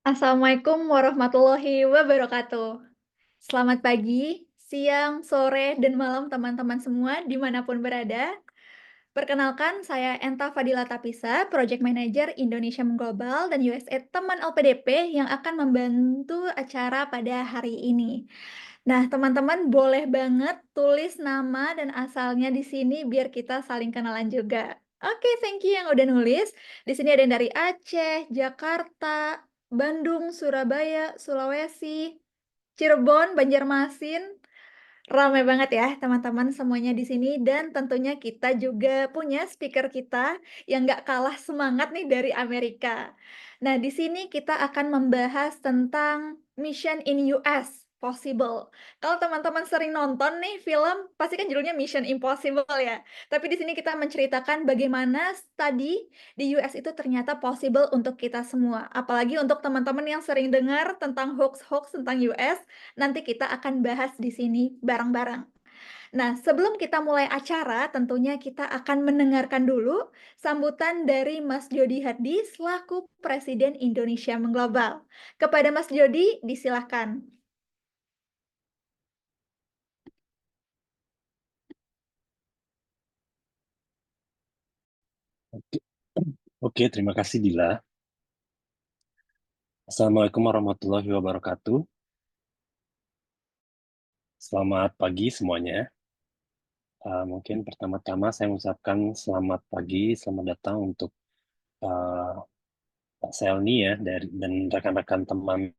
Assalamualaikum warahmatullahi wabarakatuh. Selamat pagi, siang, sore, dan malam teman-teman semua dimanapun berada. Perkenalkan, saya Enta Fadila Tapisa, Project Manager Indonesia Mengglobal dan USA Teman LPDP yang akan membantu acara pada hari ini. Nah, teman-teman boleh banget tulis nama dan asalnya di sini biar kita saling kenalan juga. Oke, thank you yang udah nulis. Di sini ada yang dari Aceh, Jakarta, Bandung, Surabaya, Sulawesi, Cirebon, Banjarmasin. Ramai banget ya teman-teman semuanya di sini dan tentunya kita juga punya speaker kita yang nggak kalah semangat nih dari Amerika. Nah, di sini kita akan membahas tentang Mission in US Possible. Kalau teman-teman sering nonton nih film, pasti kan judulnya Mission Impossible ya. Tapi di sini kita menceritakan bagaimana studi di US itu ternyata possible untuk kita semua. Apalagi untuk teman-teman yang sering dengar tentang hoax-hoax tentang US, nanti kita akan bahas di sini bareng-bareng. Nah, sebelum kita mulai acara, tentunya kita akan mendengarkan dulu sambutan dari Mas Jody Hardi selaku Presiden Indonesia Mengglobal. Kepada Mas Jody, disilahkan. Oke, Oke, terima kasih Dila. Assalamualaikum warahmatullahi wabarakatuh. Selamat pagi semuanya. Mungkin pertama-tama saya mengucapkan selamat pagi, selamat datang untuk uh, Pak Selni ya dan rekan-rekan teman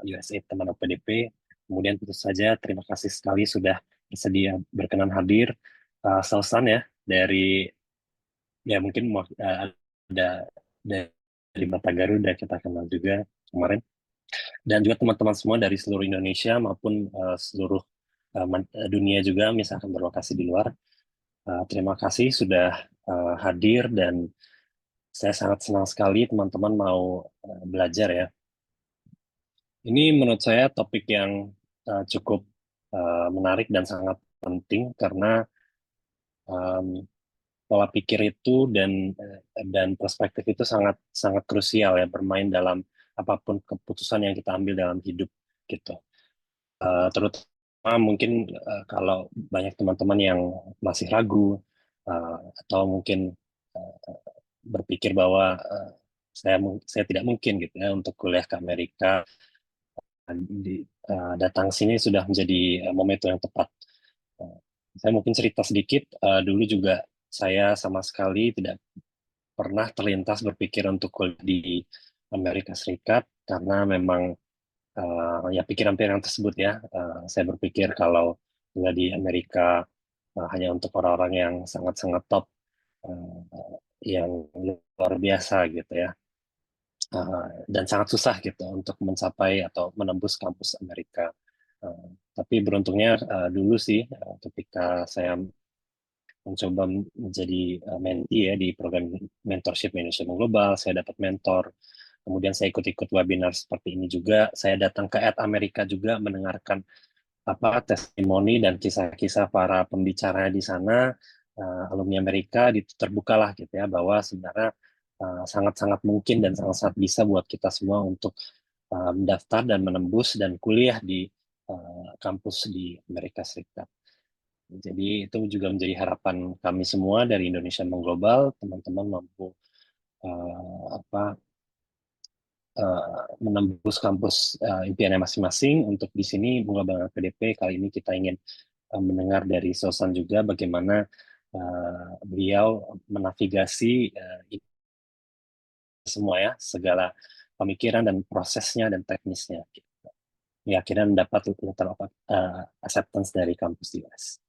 USA teman OPDP. Kemudian tentu saja terima kasih sekali sudah bersedia berkenan hadir. Sausan ya dari ya mungkin ada dari Mata Garuda kita kenal juga kemarin. Dan juga teman-teman semua dari seluruh Indonesia maupun seluruh dunia juga misalkan berlokasi di luar. Terima kasih sudah hadir dan saya sangat senang sekali teman-teman mau belajar ya. Ini menurut saya topik yang cukup menarik dan sangat penting karena em, pola pikir itu dan perspektif itu sangat sangat krusial ya bermain dalam apapun keputusan yang kita ambil dalam hidup gitu. Terutama mungkin kalau banyak teman-teman yang masih ragu uh, atau mungkin uh, berpikir bahwa saya tidak mungkin gitu ya untuk kuliah ke Amerika datang sini sudah menjadi momentum yang tepat. Uh, saya mungkin cerita sedikit dulu juga saya sama sekali tidak pernah terlintas berpikir untuk kuliah di Amerika Serikat karena memang ya pikiran-pikiran tersebut ya. Saya berpikir kalau tinggal di Amerika hanya untuk orang-orang yang sangat-sangat top, yang luar biasa gitu ya, dan sangat susah gitu untuk mencapai atau menembus kampus Amerika. Tapi beruntungnya dulu sih ketika saya mencoba menjadi mentee ya di program mentorship Indonesia Global, saya dapat mentor. Kemudian saya ikut-ikut webinar seperti ini juga. Saya datang ke Amerika juga mendengarkan testimoni dan kisah-kisah para pembicara di sana, alumni Amerika, terbukalah gitu ya bahwa sebenarnya sangat-sangat mungkin dan sangat-sangat bisa buat kita semua untuk mendaftar dan menembus dan kuliah di kampus di Amerika Serikat. Jadi itu juga menjadi harapan kami semua dari Indonesia Mengglobal, teman-teman mampu menembus kampus impiannya masing-masing. Untuk di sini Mengglobal PDP kali ini kita ingin mendengar dari Sosan juga bagaimana beliau menavigasi semua ya segala pemikiran dan prosesnya dan teknisnya. Ya, akhirnya mendapat letter of acceptance dari kampus di US.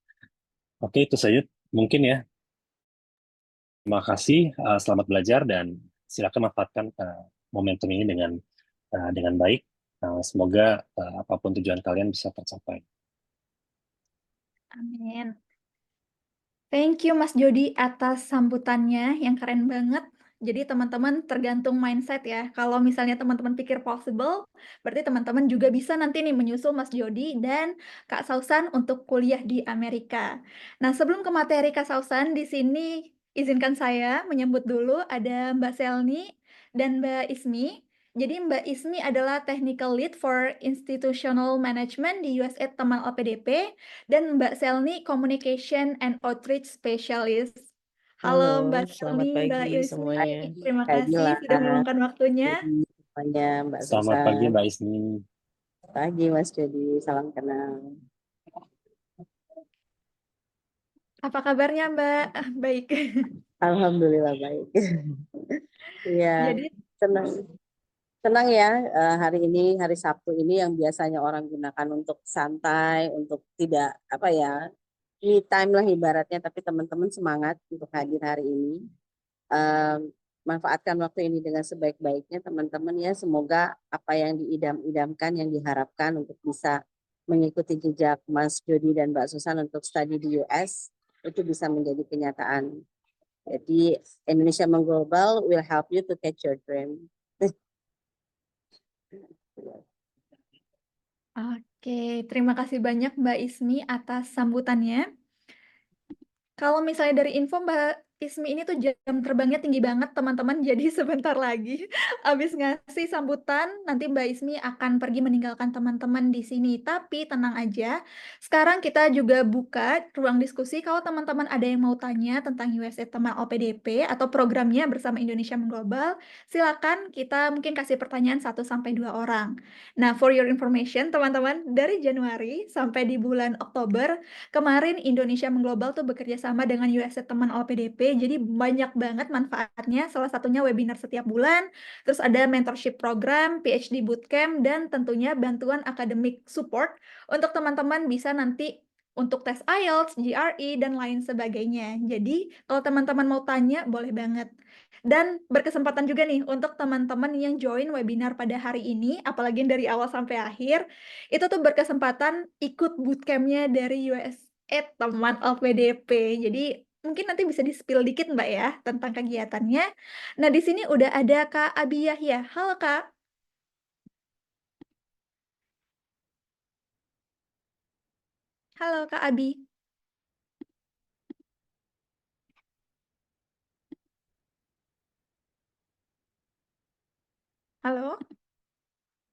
Oke, itu saja mungkin ya. Terima kasih, selamat belajar dan silakan manfaatkan momentum ini dengan baik. Semoga apapun tujuan kalian bisa tercapai. Amin. Thank you Mas Jody atas sambutannya yang keren banget. Jadi teman-teman tergantung mindset ya. Kalau misalnya teman-teman pikir possible, berarti teman-teman juga bisa nanti nih menyusul Mas Jody dan Kak Sausan untuk kuliah di Amerika. Nah, sebelum ke materi Kak Sausan, di sini izinkan saya menyambut dulu ada Mbak Selni. dan Mbak Ismi. Jadi Mbak Ismi adalah Technical Lead for Institutional Management di USAID Teman LPDP dan Mbak Selni Communication and Outreach Specialist. Halo Halo, Mbak selamat Selni, Mbak pagi Ismi, semuanya. terima Kak kasih Dila, sudah meluangkan waktunya. Jody, semuanya, Mbak Selamat pagi Susan. Mbak Ismi. Pagi Mas Jody, salam kenal. Apa kabarnya Mbak? Baik. Alhamdulillah baik. Iya, Jadi senang. Senang ya hari ini, hari Sabtu ini yang biasanya orang gunakan untuk santai, untuk tidak apa ya, me time lah ibaratnya, tapi teman-teman semangat untuk hadir hari ini. Manfaatkan waktu ini dengan sebaik-baiknya teman-teman ya. Semoga apa yang diidam-idamkan, yang diharapkan untuk bisa mengikuti jejak Mas Jody dan Mbak Susan untuk studi di US itu bisa menjadi kenyataan. Jadi Indonesia Mengglobal will help you to catch your dream. Oke, terima kasih banyak Mbak Ismi atas sambutannya. Kalau misalnya dari info Mbak Ismi ini tuh jam terbangnya tinggi banget teman-teman, jadi sebentar lagi habis ngasih sambutan, nanti Mbak Ismi akan pergi meninggalkan teman-teman di sini. Tapi tenang aja, sekarang kita juga buka ruang diskusi kalau teman-teman ada yang mau tanya tentang USAID Teman OPDP atau programnya bersama Indonesia Mengglobal, silakan kita mungkin kasih pertanyaan 1 sampai 2 orang. Nah, for your information teman-teman, dari Januari sampai di bulan Oktober, kemarin Indonesia Mengglobal tuh bekerja sama dengan USAID Teman OPDP, jadi banyak banget manfaatnya. Salah satunya webinar setiap bulan, terus ada mentorship program, PhD bootcamp, dan tentunya bantuan academic support untuk teman-teman bisa nanti untuk tes IELTS, GRE, dan lain sebagainya. Jadi kalau teman-teman mau tanya, boleh banget. Dan berkesempatan juga nih untuk teman-teman yang join webinar pada hari ini, apalagi dari awal sampai akhir, itu tuh berkesempatan ikut bootcampnya dari USAID Teman LPDP. Jadi mungkin nanti bisa di-spill dikit Mbak ya tentang kegiatannya. Nah di sini udah ada Kak Abi Yahya. Halo Kak. Halo Kak Abi. Halo.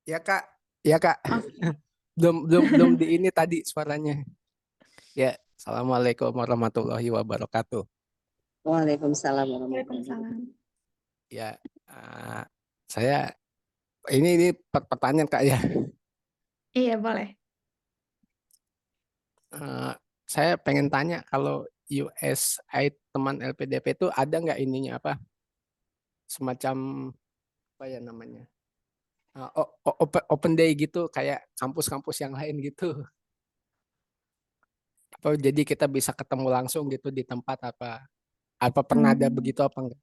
Ya Kak, ya Kak. Oke. Belum di ini tadi suaranya. Ya, Assalamualaikum warahmatullahi wabarakatuh. Waalaikumsalam warahmatullahi wabarakatuh. Waalaikumsalam. Ya, saya ini pertanyaan Kak ya. Iya boleh. Saya pengen tanya kalau USAID Teman LPDP itu ada nggak ininya apa? Semacam apa ya namanya? Open day gitu kayak kampus-kampus yang lain gitu. Apa jadi kita bisa ketemu langsung gitu di tempat apa? Apa pernah ada begitu apa enggak?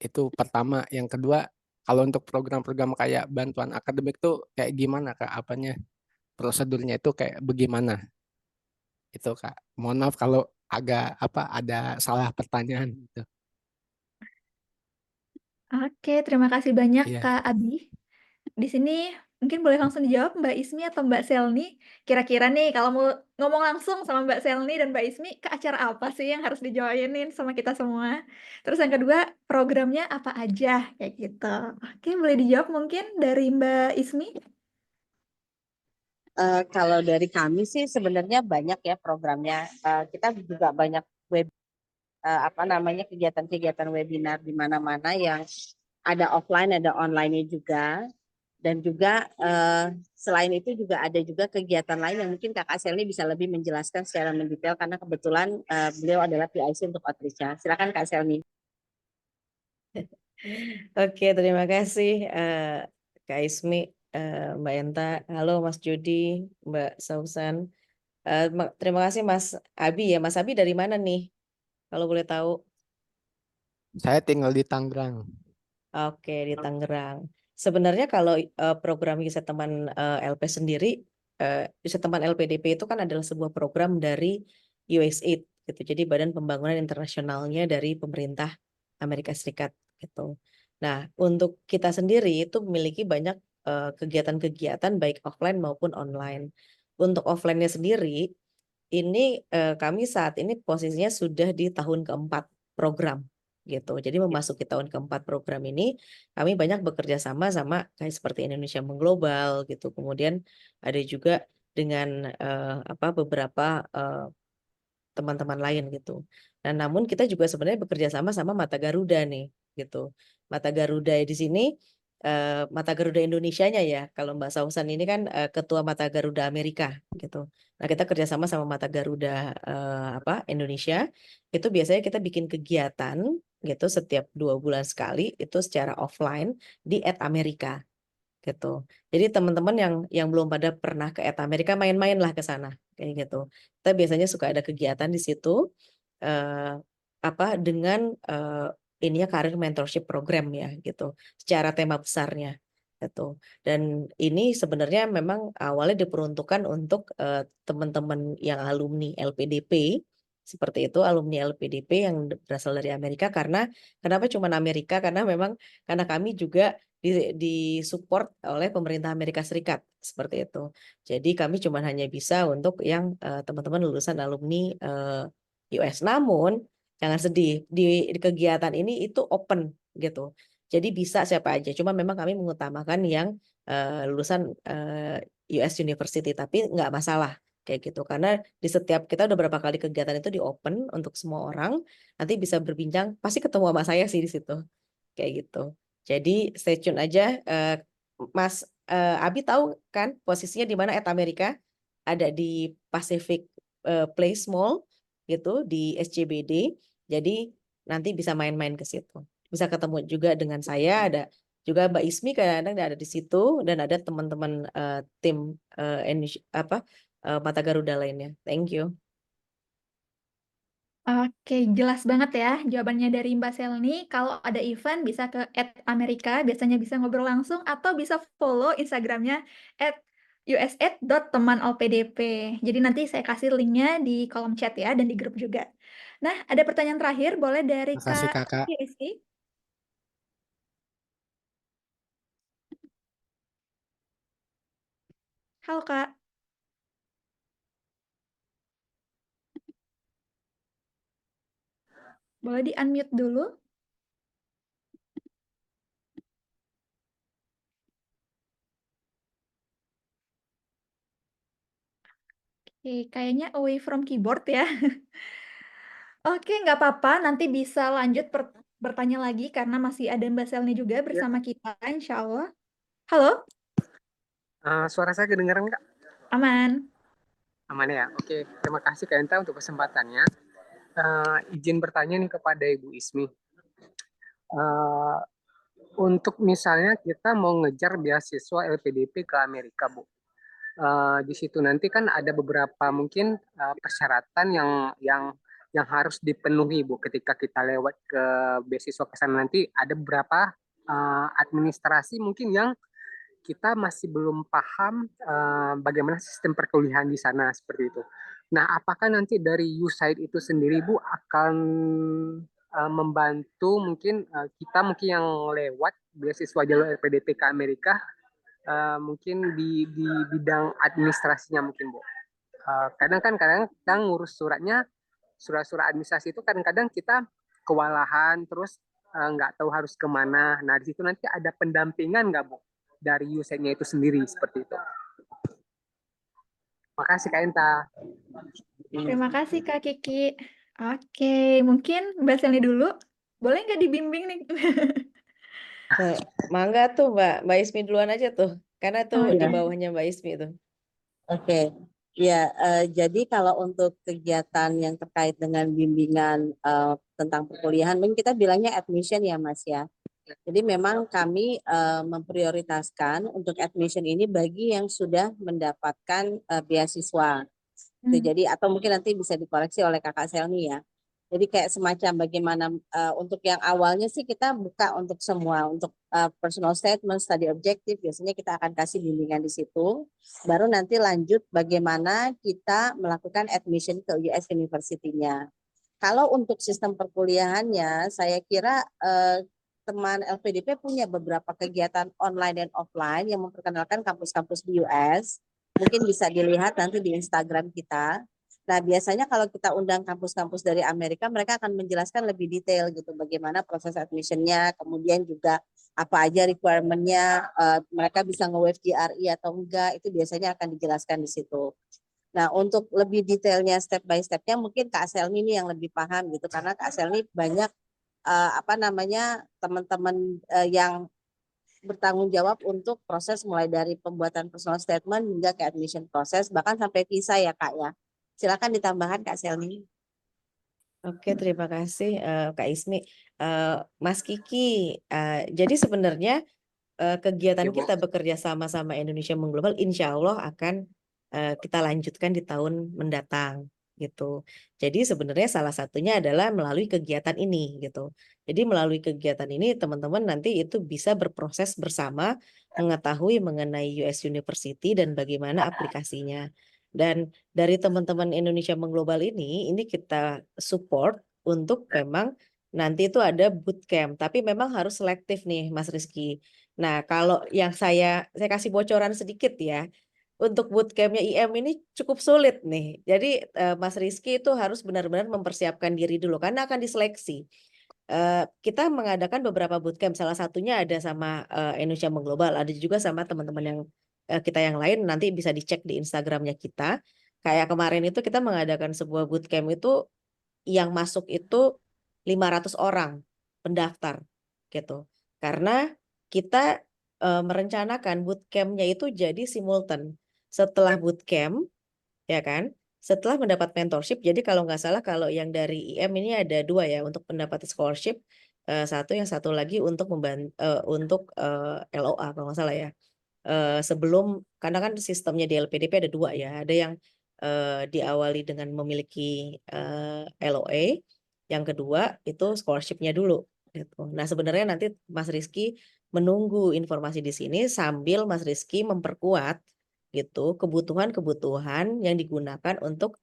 Itu pertama. Yang kedua, kalau untuk program-program kayak bantuan akademik tuh kayak gimana Kak? Apanya prosedurnya itu kayak bagaimana? Itu Kak. Mohon maaf kalau agak apa ada salah pertanyaan gitu. Oke, terima kasih banyak Iya. Kak Abi. Di sini mungkin boleh langsung dijawab Mbak Ismi atau Mbak Selni. Kira-kira nih kalau mau ngomong langsung sama Mbak Selni dan Mbak Ismi, ke acara apa sih yang harus dijoinin sama kita semua? Terus yang kedua, programnya apa aja? Kayak gitu. Oke, boleh dijawab mungkin dari Mbak Ismi? Kalau dari kami sih sebenarnya banyak ya programnya. Kita juga banyak apa namanya kegiatan-kegiatan webinar di mana-mana yang ada offline, ada online-nya juga. Dan juga selain itu juga ada juga kegiatan lain yang mungkin Kakak Selni bisa lebih menjelaskan secara mendetail karena kebetulan beliau adalah PIC untuk outreach-nya. Silakan Kak Selni. Oke, terima kasih Kak Ismi, Mbak Enta. Halo Mas Jody, Mbak Sausan. Terima kasih Mas Abi ya. Mas Abi dari mana nih? Kalau boleh tahu. Saya tinggal di Tangerang. Oke, di Tangerang. Sebenarnya kalau program Wisata Teman LP sendiri, Wisata Teman LPDP itu kan adalah sebuah program dari USAID gitu. Jadi Badan Pembangunan Internasionalnya dari pemerintah Amerika Serikat gitu. Nah, untuk kita sendiri itu memiliki banyak kegiatan-kegiatan baik offline maupun online. Untuk offline-nya sendiri, ini kami saat ini posisinya sudah di tahun keempat program. gitu. Jadi memasuki tahun keempat program ini, kami banyak bekerja sama sama kayak seperti Indonesia Mengglobal gitu. Kemudian ada juga dengan beberapa teman-teman lain gitu. Nah, namun kita juga sebenarnya bekerja sama sama Mata Garuda nih gitu. Mata Garuda di sini Mata Garuda Indonesianya ya. Kalau Mbak Sausan ini kan ketua Mata Garuda Amerika gitu. Nah, kita kerjasama sama Mata Garuda Indonesia. Itu biasanya kita bikin kegiatan gitu setiap 2 bulan sekali itu secara offline di Amerika gitu. Jadi teman-teman yang belum pada pernah ke Amerika main-main lah ke sana kayak gitu. Kita biasanya suka ada kegiatan di situ eh, dengan ininya karir mentorship program ya gitu. Secara tema besarnya gitu. Dan ini sebenarnya memang awalnya diperuntukkan untuk teman-teman yang alumni LPDP seperti itu, alumni LPDP yang berasal dari Amerika. Karena kenapa cuma Amerika? Karena memang karena kami juga disupport oleh pemerintah Amerika Serikat seperti itu. Jadi kami cuma hanya bisa untuk yang teman-teman lulusan alumni US. Namun jangan sedih, di kegiatan ini itu open gitu. Jadi bisa siapa aja. Cuma memang kami mengutamakan yang lulusan US University, tapi nggak masalah kayak gitu. Karena di setiap kita udah berapa kali kegiatan itu di open untuk semua orang, nanti bisa berbincang. Pasti ketemu sama saya sih di situ kayak gitu. Jadi stay tune aja. Mas Abi tahu kan posisinya di mana Amerika? Ada di Pacific Place Mall gitu di SCBD. Jadi nanti bisa main-main ke situ. Bisa ketemu juga dengan saya. Ada juga Mbak Ismi kadang-kadang ada di situ dan ada teman-teman tim Mata Garuda lainnya. Thank you. Oke, jelas banget ya jawabannya dari Mbak Selni. Kalau ada event bisa ke @amerika, biasanya bisa ngobrol langsung atau bisa follow Instagramnya @usaid.temanlpdp. Jadi nanti saya kasih linknya di kolom chat ya dan di grup juga. Nah, ada pertanyaan terakhir, boleh dari Makasih Kakak. Kak Rizky. Halo Kak, boleh di-unmute dulu? Oke, kayaknya away from keyboard ya. Oke, nggak apa-apa. Nanti bisa lanjut bertanya lagi karena masih ada Mbak Selni juga Ya, bersama kita, insya Allah. Halo, suara saya kedengaran nggak? aman. Aman ya? Oke, terima kasih Kak Enta untuk kesempatannya. Izin bertanya nih kepada Ibu Ismi. Eh, untuk misalnya kita mau ngejar beasiswa LPDP ke Amerika, Bu. Di situ nanti kan ada beberapa mungkin persyaratan yang harus dipenuhi, Bu. Ketika kita lewat ke beasiswa ke sana nanti ada beberapa administrasi mungkin yang kita masih belum paham bagaimana sistem perkuliahan di sana seperti itu. Nah, apakah nanti dari USAID itu sendiri Bu akan membantu mungkin kita mungkin yang lewat beasiswa jalur LPDP ke Amerika mungkin di bidang administrasinya mungkin Bu. Kadang kita ngurus surat-surat administrasi itu kadang-kadang kita kewalahan terus nggak tahu harus kemana. Nah di situ nanti ada pendampingan nggak Bu dari USAID-nya itu sendiri seperti itu. Makasih Kak Enta. Terima kasih Kak Kiki. Oke, mungkin Mbak Selni dulu. Boleh nggak dibimbing nih? Mangga tuh Mbak Ismi duluan aja tuh. Karena tuh Oh, di Ya, bawahnya Mbak Ismi tuh. oke. Ya, jadi kalau untuk kegiatan yang terkait dengan bimbingan tentang perkuliahan, mungkin kita bilangnya admission ya Mas ya. Jadi memang kami memprioritaskan untuk admission ini bagi yang sudah mendapatkan beasiswa. Jadi atau mungkin nanti bisa dikoreksi oleh Kakak Selni ya. Jadi kayak semacam bagaimana untuk yang awalnya sih kita buka untuk semua, untuk personal statement, study objective, biasanya kita akan kasih bimbingan di situ. Baru nanti lanjut bagaimana kita melakukan admission ke US University-nya. Kalau untuk sistem perkuliahannya, saya kira teman LPDP punya beberapa kegiatan online dan offline yang memperkenalkan kampus-kampus di US. Mungkin bisa dilihat nanti di Instagram kita. Nah, biasanya kalau kita undang kampus-kampus dari Amerika, mereka akan menjelaskan lebih detail gitu bagaimana proses admissionnya, kemudian juga apa aja requirement-nya, mereka bisa nge-waive GRE atau enggak, itu biasanya akan dijelaskan di situ. Nah, untuk lebih detailnya step by step-nya mungkin Kak Selmi ini yang lebih paham gitu, karena Kak Selmi banyak teman-teman yang bertanggung jawab untuk proses mulai dari pembuatan personal statement hingga ke admission proses, bahkan sampai visa ya Kak ya. Silakan ditambahkan Kak Selmi. Oke, terima kasih Kak Ismi. Mas Kiki, jadi sebenarnya kegiatan Ya, Bu. kita bekerja sama Indonesia Mengglobal, insya Allah akan kita lanjutkan di tahun mendatang gitu. Jadi sebenarnya salah satunya adalah melalui kegiatan ini gitu. Jadi melalui kegiatan ini teman-teman nanti itu bisa berproses bersama, mengetahui mengenai US University dan bagaimana aplikasinya. Dan dari teman-teman Indonesia Mengglobal ini kita support untuk memang nanti itu ada bootcamp, tapi memang harus selektif nih Mas Rizky. Nah, kalau yang saya kasih bocoran sedikit ya, untuk bootcampnya IM ini cukup sulit nih. Jadi Mas Rizky itu harus benar-benar mempersiapkan diri dulu karena akan diseleksi. Kita mengadakan beberapa bootcamp, salah satunya ada sama Indonesia Mengglobal, ada juga sama teman-teman yang kita yang lain, nanti bisa dicek di Instagramnya kita. Kayak kemarin itu kita mengadakan sebuah bootcamp itu yang masuk itu 500 orang pendaftar gitu. Karena kita merencanakan bootcampnya itu jadi simultan. Setelah bootcamp, ya kan? Setelah mendapat mentorship, jadi kalau nggak salah kalau yang dari IM ini ada dua ya untuk mendapat scholarship, yang satu lagi untuk untuk LOA kalau nggak salah ya. Sebelum karena kan sistemnya di LPDP ada dua ya, ada yang diawali dengan memiliki LOA, yang kedua itu scholarship-nya dulu gitu. Nah, sebenarnya nanti Mas Rizky menunggu informasi di sini sambil Mas Rizky memperkuat gitu kebutuhan-kebutuhan yang digunakan untuk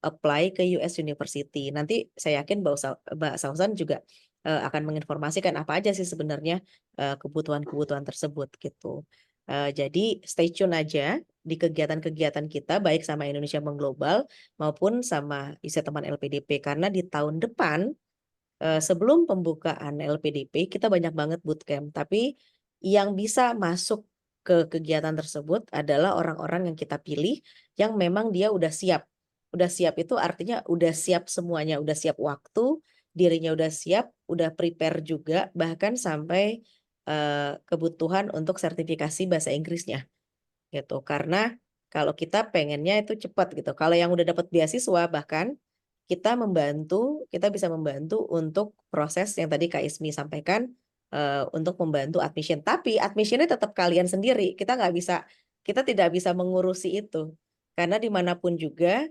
apply ke US University. Nanti saya yakin Mbak Sausan juga akan menginformasikan apa aja sih sebenarnya kebutuhan-kebutuhan tersebut gitu. Jadi stay tune aja di kegiatan-kegiatan kita baik sama Indonesia Mengglobal maupun sama Teman LPDP karena di tahun depan sebelum pembukaan LPDP kita banyak banget bootcamp, tapi yang bisa masuk ke kegiatan tersebut adalah orang-orang yang kita pilih yang memang dia udah siap. Udah siap itu artinya udah siap semuanya, udah siap waktu, dirinya udah siap, udah prepare juga, bahkan sampai kebutuhan untuk sertifikasi bahasa Inggrisnya gitu. Karena kalau kita pengennya itu cepat gitu. Kalau yang udah dapat beasiswa bahkan kita bisa membantu untuk proses yang tadi Kak Ismi sampaikan untuk membantu admission. Tapi admissionnya tetap kalian sendiri. Kita tidak bisa mengurusi itu. Karena dimanapun juga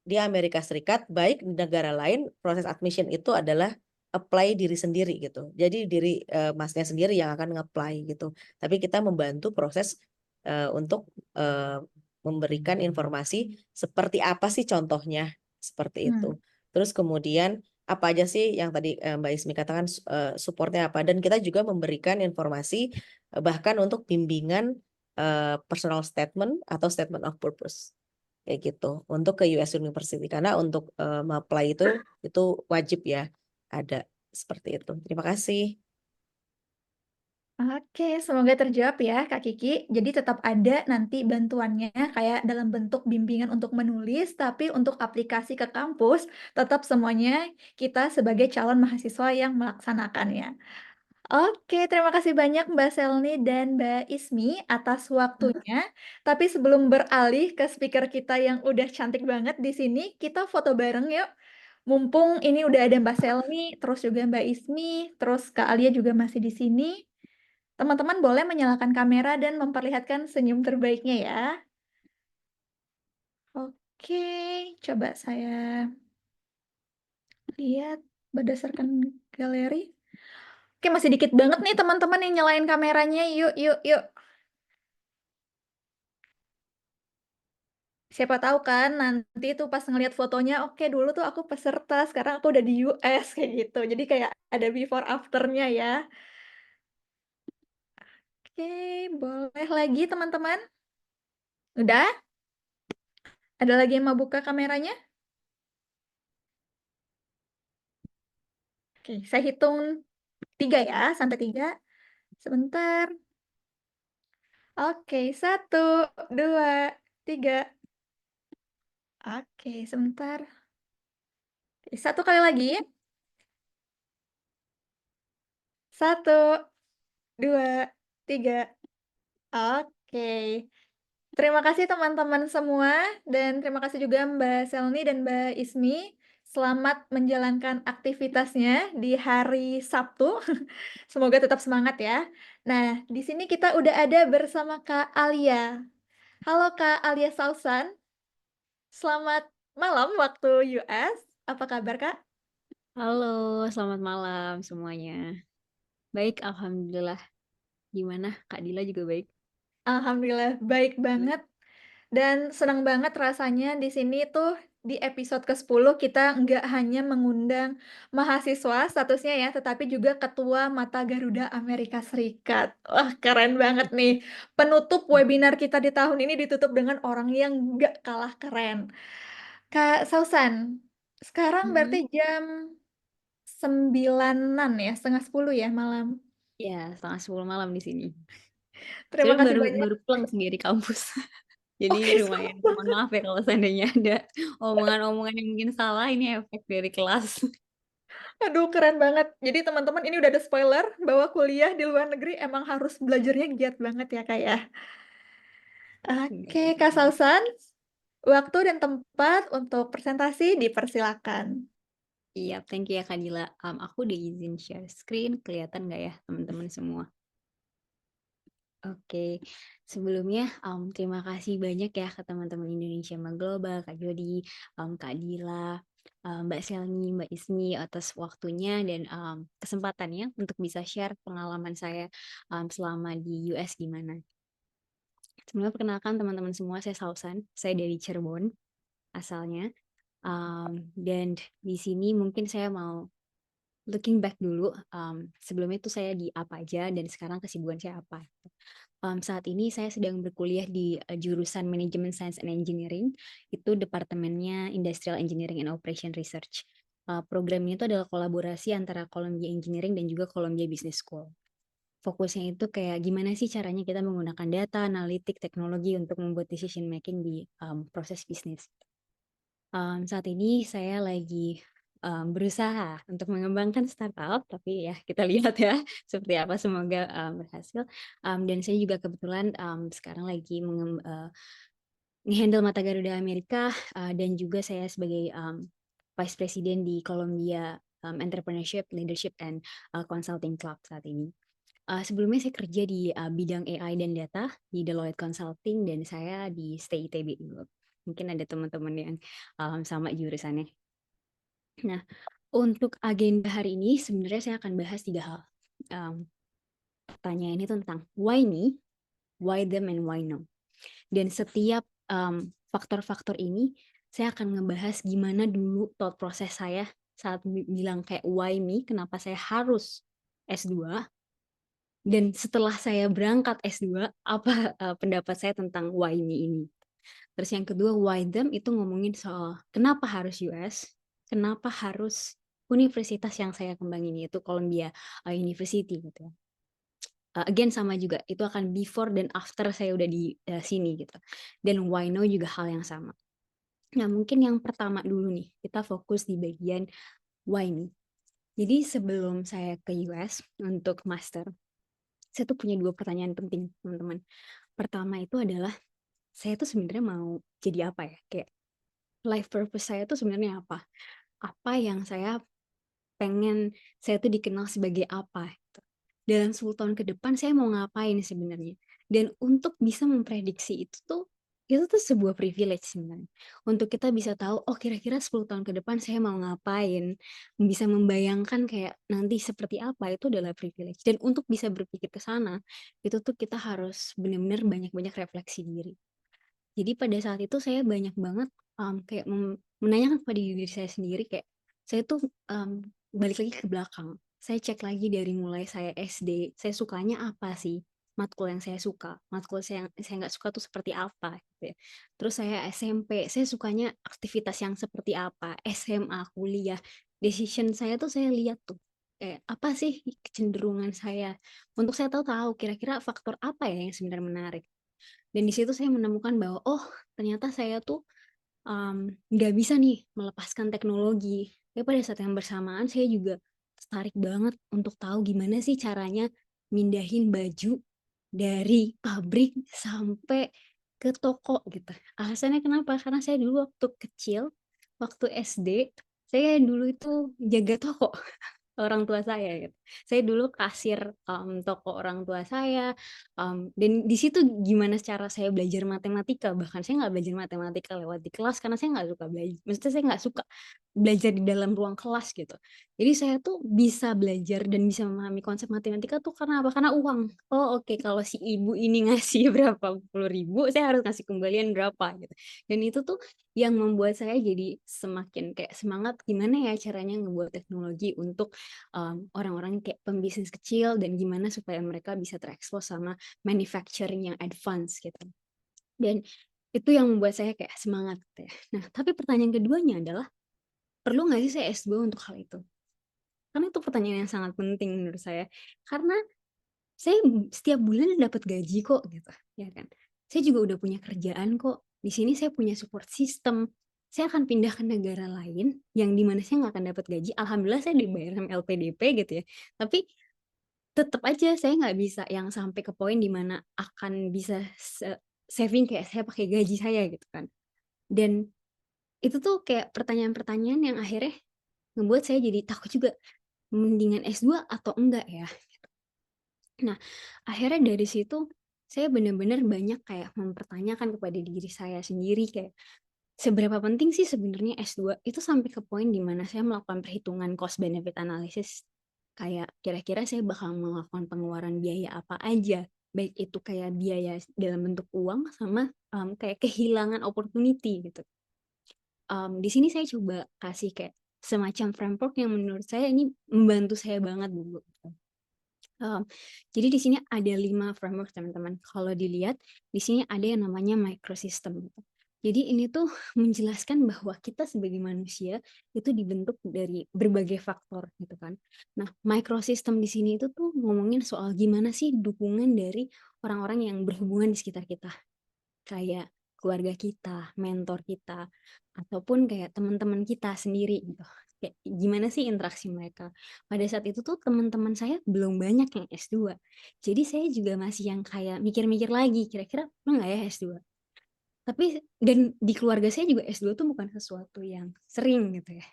di Amerika Serikat, baik di negara lain, proses admission itu adalah apply diri sendiri gitu. Jadi diri masnya sendiri yang akan nge-apply gitu. Tapi kita membantu proses untuk memberikan informasi seperti apa sih contohnya seperti itu. Terus kemudian apa aja sih yang tadi Mbak Ismi katakan supportnya apa, dan kita juga memberikan informasi bahkan untuk bimbingan personal statement atau statement of purpose kayak gitu untuk ke US University karena untuk apply itu wajib ya ada seperti itu. Terima kasih. Oke, semoga terjawab ya Kak Kiki. Jadi tetap ada nanti bantuannya kayak dalam bentuk bimbingan untuk menulis, tapi untuk aplikasi ke kampus tetap semuanya kita sebagai calon mahasiswa yang melaksanakannya. Oke, terima kasih banyak Mbak Selni dan Mbak Ismi atas waktunya. Tapi sebelum beralih ke speaker kita yang udah cantik banget di sini, kita foto bareng yuk. Mumpung ini udah ada Mbak Selni, terus juga Mbak Ismi, terus Kak Alia juga masih di sini. Teman-teman boleh menyalakan kamera dan memperlihatkan senyum terbaiknya ya. Oke, coba saya lihat berdasarkan galeri. Oke, masih dikit banget nih teman-teman yang nyalain kameranya. Yuk, yuk, yuk. Siapa tahu kan nanti tuh pas ngeliat fotonya, oke dulu tuh aku peserta, sekarang aku udah di US kayak gitu. Jadi kayak ada before afternya ya. Oke, boleh lagi teman-teman? Udah? Ada lagi yang mau buka kameranya? Oke, saya hitung 3 ya, sampai 3. Sebentar. Oke, 1, 2, 3. Oke, sebentar. Oke, 1 kali lagi. 1, 2, 3. Oke. Terima kasih teman-teman semua, dan terima kasih juga Mbak Selni dan Mbak Ismi. Selamat menjalankan aktivitasnya di hari Sabtu. Semoga tetap semangat ya. Nah, di sini kita udah ada bersama Kak Alia. Halo Kak Alia Sausan, selamat malam waktu US. Apa kabar Kak? Halo, selamat malam semuanya. Baik, alhamdulillah. Gimana? Kak Dila juga baik. Alhamdulillah baik banget. Dan senang banget rasanya di sini tuh di episode ke-10 kita nggak hanya mengundang mahasiswa statusnya ya, tetapi juga Ketua Mata Garuda Amerika Serikat. Wah, keren banget nih. Penutup webinar kita di tahun ini ditutup dengan orang yang nggak kalah keren. Kak Sausan, sekarang Mm-mm. berarti jam 9-an ya, setengah 10 ya malam. Ya, setengah 10 malam di sini. Terima Sebenarnya kasih baru banyak. baru pulang sih dari kampus. Jadi Oke, lumayan. Mohon maaf ya kalau seandainya ada omongan-omongan yang mungkin salah, ini efek dari kelas. aduh, keren banget. Jadi teman-teman ini udah ada spoiler bahwa kuliah di luar negeri emang harus belajarnya giat banget ya Kak ya. Enggak Oke, Kak sih. Sausan, waktu dan tempat untuk presentasi dipersilakan. Iya, thank you ya Kak Dila. Aku udah izin share screen, kelihatan nggak ya teman-teman semua? Oke, sebelumnya terima kasih banyak ya ke teman-teman Indonesia Mah Global, Kak Jody, Kak Dila, Mbak Selni, Mbak Ismi atas waktunya dan kesempatannya untuk bisa share pengalaman saya selama di US gimana. Sebelumnya perkenalkan teman-teman semua, saya Sausan, saya dari Cirebon asalnya. Dan di sini mungkin saya mau looking back dulu, sebelumnya itu saya di apa aja dan sekarang kesibukan saya apa. Saat ini saya sedang berkuliah di jurusan Manajemen Science and Engineering, itu departemennya Industrial Engineering and Operation Research. Program ini itu adalah kolaborasi antara Columbia Engineering dan juga Columbia Business School. Fokusnya itu kayak gimana sih caranya kita menggunakan data, analitik, teknologi untuk membuat decision making di proses bisnis. Saat ini saya lagi berusaha untuk mengembangkan startup, tapi ya kita lihat ya seperti apa, semoga berhasil. Dan saya juga kebetulan sekarang lagi nge-handle Mata Garuda Amerika, dan juga saya sebagai Vice President di Columbia Entrepreneurship, Leadership, and Consulting Club saat ini. Sebelumnya saya kerja di bidang AI dan data di Deloitte Consulting dan saya di Stay ITB dulu. Mungkin ada teman-teman yang sama jurusannya. Nah, untuk agenda hari ini sebenarnya saya akan bahas 3 hal. Pertanyaan ini tentang why me, why them, and why no. Dan setiap faktor-faktor ini saya akan ngebahas gimana dulu thought proses saya saat bilang kayak why me, kenapa saya harus S2. Dan setelah saya berangkat S2, apa pendapat saya tentang why me ini. Terus yang kedua, why them, itu ngomongin soal kenapa harus US, kenapa harus universitas yang saya kembangin, yaitu Columbia University gitu ya. Again sama juga, itu akan before dan after saya udah di sini gitu. Dan why no juga hal yang sama. Nah mungkin yang pertama dulu nih, kita fokus di bagian why me. Jadi sebelum saya ke US untuk master, saya tuh punya 2 pertanyaan penting teman-teman. Pertama itu adalah, saya tuh sebenarnya mau jadi apa ya? Kayak life purpose saya tuh sebenarnya apa? Apa yang saya pengen saya tuh dikenal sebagai apa? Gitu. Dalam 10 tahun ke depan saya mau ngapain sebenarnya? Dan untuk bisa memprediksi itu tuh sebuah privilege sebenarnya. Untuk kita bisa tahu, oh kira-kira 10 tahun ke depan saya mau ngapain, bisa membayangkan kayak nanti seperti apa, itu adalah privilege. Dan untuk bisa berpikir ke sana, itu tuh kita harus benar-benar banyak-banyak refleksi diri. Jadi pada saat itu saya banyak banget kayak menanyakan kepada diri saya sendiri kayak saya tuh balik lagi ke belakang. Saya cek lagi dari mulai saya SD, saya sukanya apa sih? Matkul yang saya suka, matkul yang saya nggak suka tuh seperti apa gitu ya. Terus saya SMP, saya sukanya aktivitas yang seperti apa, SMA, kuliah, decision saya tuh saya lihat tuh apa sih kecenderungan saya, untuk saya tahu kira-kira faktor apa ya yang sebenarnya menarik. Dan di situ saya menemukan bahwa, oh ternyata saya tuh nggak bisa nih melepaskan teknologi. Tapi pada saat yang bersamaan saya juga tertarik banget untuk tahu gimana sih caranya mindahin baju dari pabrik sampai ke toko gitu. Alasannya kenapa? Karena saya dulu waktu kecil, waktu SD, saya dulu itu jaga toko orang tua saya gitu. Saya dulu kasir toko orang tua saya, dan di situ gimana cara saya belajar matematika, bahkan saya nggak belajar matematika lewat di kelas karena saya nggak suka belajar, maksudnya saya nggak suka belajar di dalam ruang kelas gitu. Jadi saya tuh bisa belajar dan bisa memahami konsep matematika tuh karena apa? Karena uang. Oh oke, kalau si ibu ini ngasih berapa puluh ribu, saya harus ngasih kembalian berapa gitu. Dan itu tuh yang membuat saya jadi semakin kayak semangat gimana ya caranya ngebuat teknologi untuk orang-orang kayak pembisnis kecil dan gimana supaya mereka bisa terekspos sama manufacturing yang advance gitu. Dan itu yang membuat saya kayak semangat gitu ya. Nah, tapi pertanyaan keduanya adalah, perlu nggak sih saya S2 untuk hal itu? Karena itu pertanyaan yang sangat penting menurut saya. Karena saya setiap bulan dapat gaji kok gitu, ya kan. Saya juga udah punya kerjaan kok. Di sini saya punya support system. Saya akan pindah ke negara lain yang dimana saya nggak akan dapat gaji. Alhamdulillah saya dibayar sama LPDP gitu ya. Tapi tetap aja saya nggak bisa yang sampai ke poin dimana akan bisa saving kayak saya pakai gaji saya gitu kan. Dan itu tuh kayak pertanyaan-pertanyaan yang akhirnya ngebuat saya jadi takut juga, mendingan S2 atau enggak ya? Nah, akhirnya dari situ saya benar-benar banyak kayak mempertanyakan kepada diri saya sendiri kayak seberapa penting sih sebenarnya S2 itu sampai ke poin di mana saya melakukan perhitungan cost benefit analysis kayak kira-kira saya bakal melakukan pengeluaran biaya apa aja, baik itu kayak biaya dalam bentuk uang sama kayak kehilangan opportunity gitu. Di sini saya coba kasih kayak semacam framework yang menurut saya ini membantu saya banget dulu. Jadi di sini ada 5 framework teman-teman. Kalau dilihat di sini ada yang namanya microsystem gitu. Jadi ini tuh menjelaskan bahwa kita sebagai manusia itu dibentuk dari berbagai faktor gitu kan. Nah, microsystem di sini itu tuh ngomongin soal gimana sih dukungan dari orang-orang yang berhubungan di sekitar kita. Kayak keluarga kita, mentor kita, ataupun kayak teman-teman kita sendiri gitu. Kayak gimana sih interaksi mereka. Pada saat itu tuh teman-teman saya belum banyak yang S2. Jadi saya juga masih yang kayak mikir-mikir lagi, kira-kira perlu nggak ya S2? Tapi dan di keluarga saya juga S2 tuh bukan sesuatu yang sering gitu ya.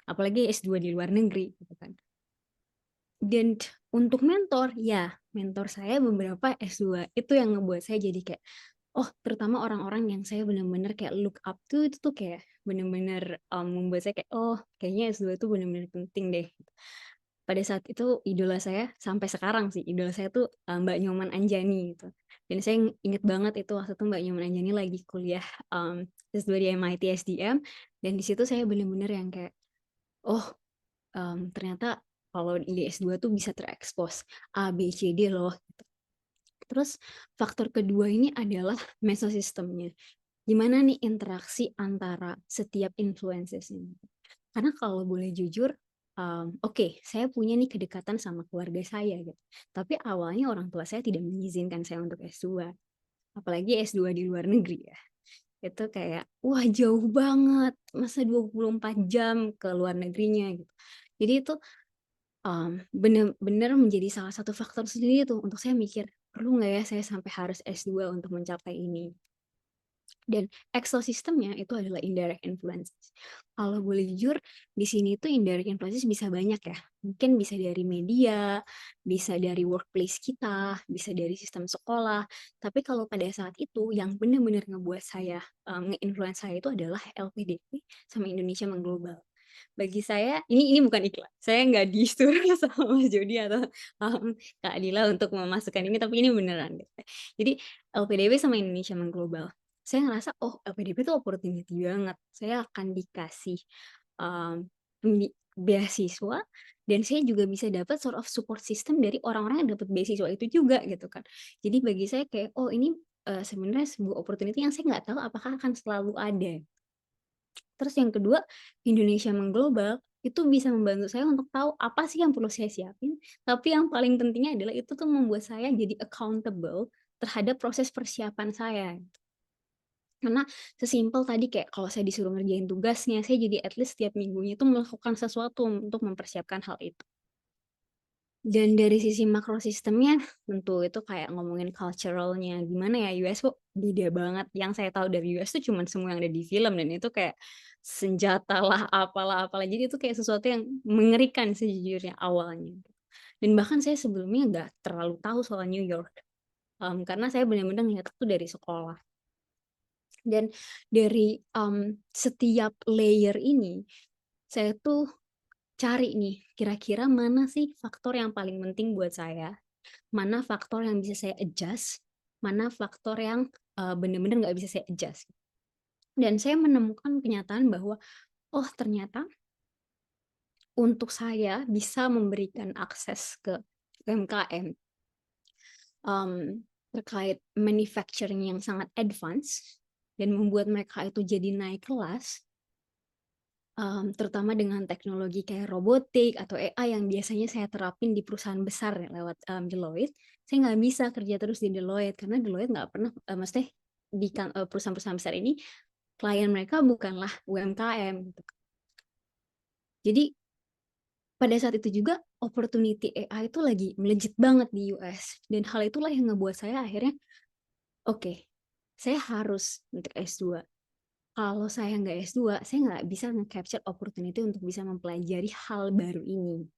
Apalagi S2 di luar negeri gitu kan. Dan untuk mentor, ya mentor saya beberapa S2. Itu yang ngebuat saya jadi kayak, oh terutama orang-orang yang saya benar-benar kayak look up to itu tuh kayak benar-benar membuat saya kayak, oh kayaknya S2 itu benar-benar penting deh. Pada saat itu idola saya, sampai sekarang sih, idola saya tuh Mbak Nyoman Anjani gitu. Dan saya inget banget itu waktu itu Mbak Nyoman Anjani lagi kuliah S2 di MIT SDM. Dan di situ saya benar-benar yang kayak, oh ternyata kalau di S2 tuh bisa terekspos A, B, C, D loh. Gitu. Terus faktor kedua ini adalah mesosistemnya. Gimana nih interaksi antara setiap influences ini. Karena kalau boleh jujur, oke, saya punya nih kedekatan sama keluarga saya gitu. Tapi awalnya orang tua saya tidak mengizinkan saya untuk S2. Apalagi S2 di luar negeri ya. Itu kayak, wah jauh banget, masa 24 jam ke luar negerinya gitu. Jadi itu benar-benar menjadi salah satu faktor sendiri tuh untuk saya mikir, perlu nggak ya saya sampai harus S2 untuk mencapai ini? Dan ekosistemnya itu adalah indirect influences. Kalau boleh jujur, di sini tuh indirect influences bisa banyak ya. Mungkin bisa dari media, bisa dari workplace kita, bisa dari sistem sekolah. Tapi kalau pada saat itu yang benar-benar ngebuat saya, nge-influence saya itu adalah LPDP sama Indonesia Mengglobal. Bagi saya, ini bukan iklan. Saya nggak disuruh sama Mas Jody atau Kak Adila untuk memasukkan ini, tapi ini beneran gitu. Jadi LPDP sama Indonesia Mengglobal. Saya ngerasa, oh LPDP itu opportunity banget. Saya akan dikasih beasiswa dan saya juga bisa dapat sort of support system dari orang-orang yang dapat beasiswa itu juga gitu kan. Jadi bagi saya kayak, oh ini sebenarnya sebuah opportunity yang saya nggak tahu apakah akan selalu ada. Terus yang kedua, Indonesia Mengglobal itu bisa membantu saya untuk tahu apa sih yang perlu saya siapin, tapi yang paling pentingnya adalah itu tuh membuat saya jadi accountable terhadap proses persiapan saya. Karena sesimpel tadi kayak kalau saya disuruh ngerjain tugasnya, saya jadi at least setiap minggunya itu melakukan sesuatu untuk mempersiapkan hal itu. Dan dari sisi makro sistemnya, tentu itu kayak ngomongin cultural-nya, gimana ya, US kok beda banget. Yang saya tahu dari US tuh cuman semua yang ada di film, dan itu kayak senjata lah, apalah. Jadi itu kayak sesuatu yang mengerikan sejujurnya awalnya. Dan bahkan saya sebelumnya nggak terlalu tahu soal New York, karena saya benar-benar ngeliat itu dari sekolah. Dan dari setiap layer ini, saya tuh cari nih, kira-kira mana sih faktor yang paling penting buat saya, mana faktor yang bisa saya adjust, mana faktor yang benar-benar nggak bisa saya adjust. Dan saya menemukan kenyataan bahwa, oh ternyata untuk saya bisa memberikan akses ke UMKM terkait manufacturing yang sangat advance, dan membuat mereka itu jadi naik kelas, terutama dengan teknologi kayak robotik atau AI yang biasanya saya terapin di perusahaan besar ya, lewat Deloitte. Saya nggak bisa kerja terus di Deloitte karena Deloitte nggak pernah, maksudnya di perusahaan-perusahaan besar ini klien mereka bukanlah UMKM gitu. Jadi pada saat itu juga opportunity AI itu lagi melejit banget di US, dan hal itulah yang ngebuat saya akhirnya oke, saya harus untuk S2. Kalau saya nggak S2, saya nggak bisa nge-capture opportunity untuk bisa mempelajari hal baru ini.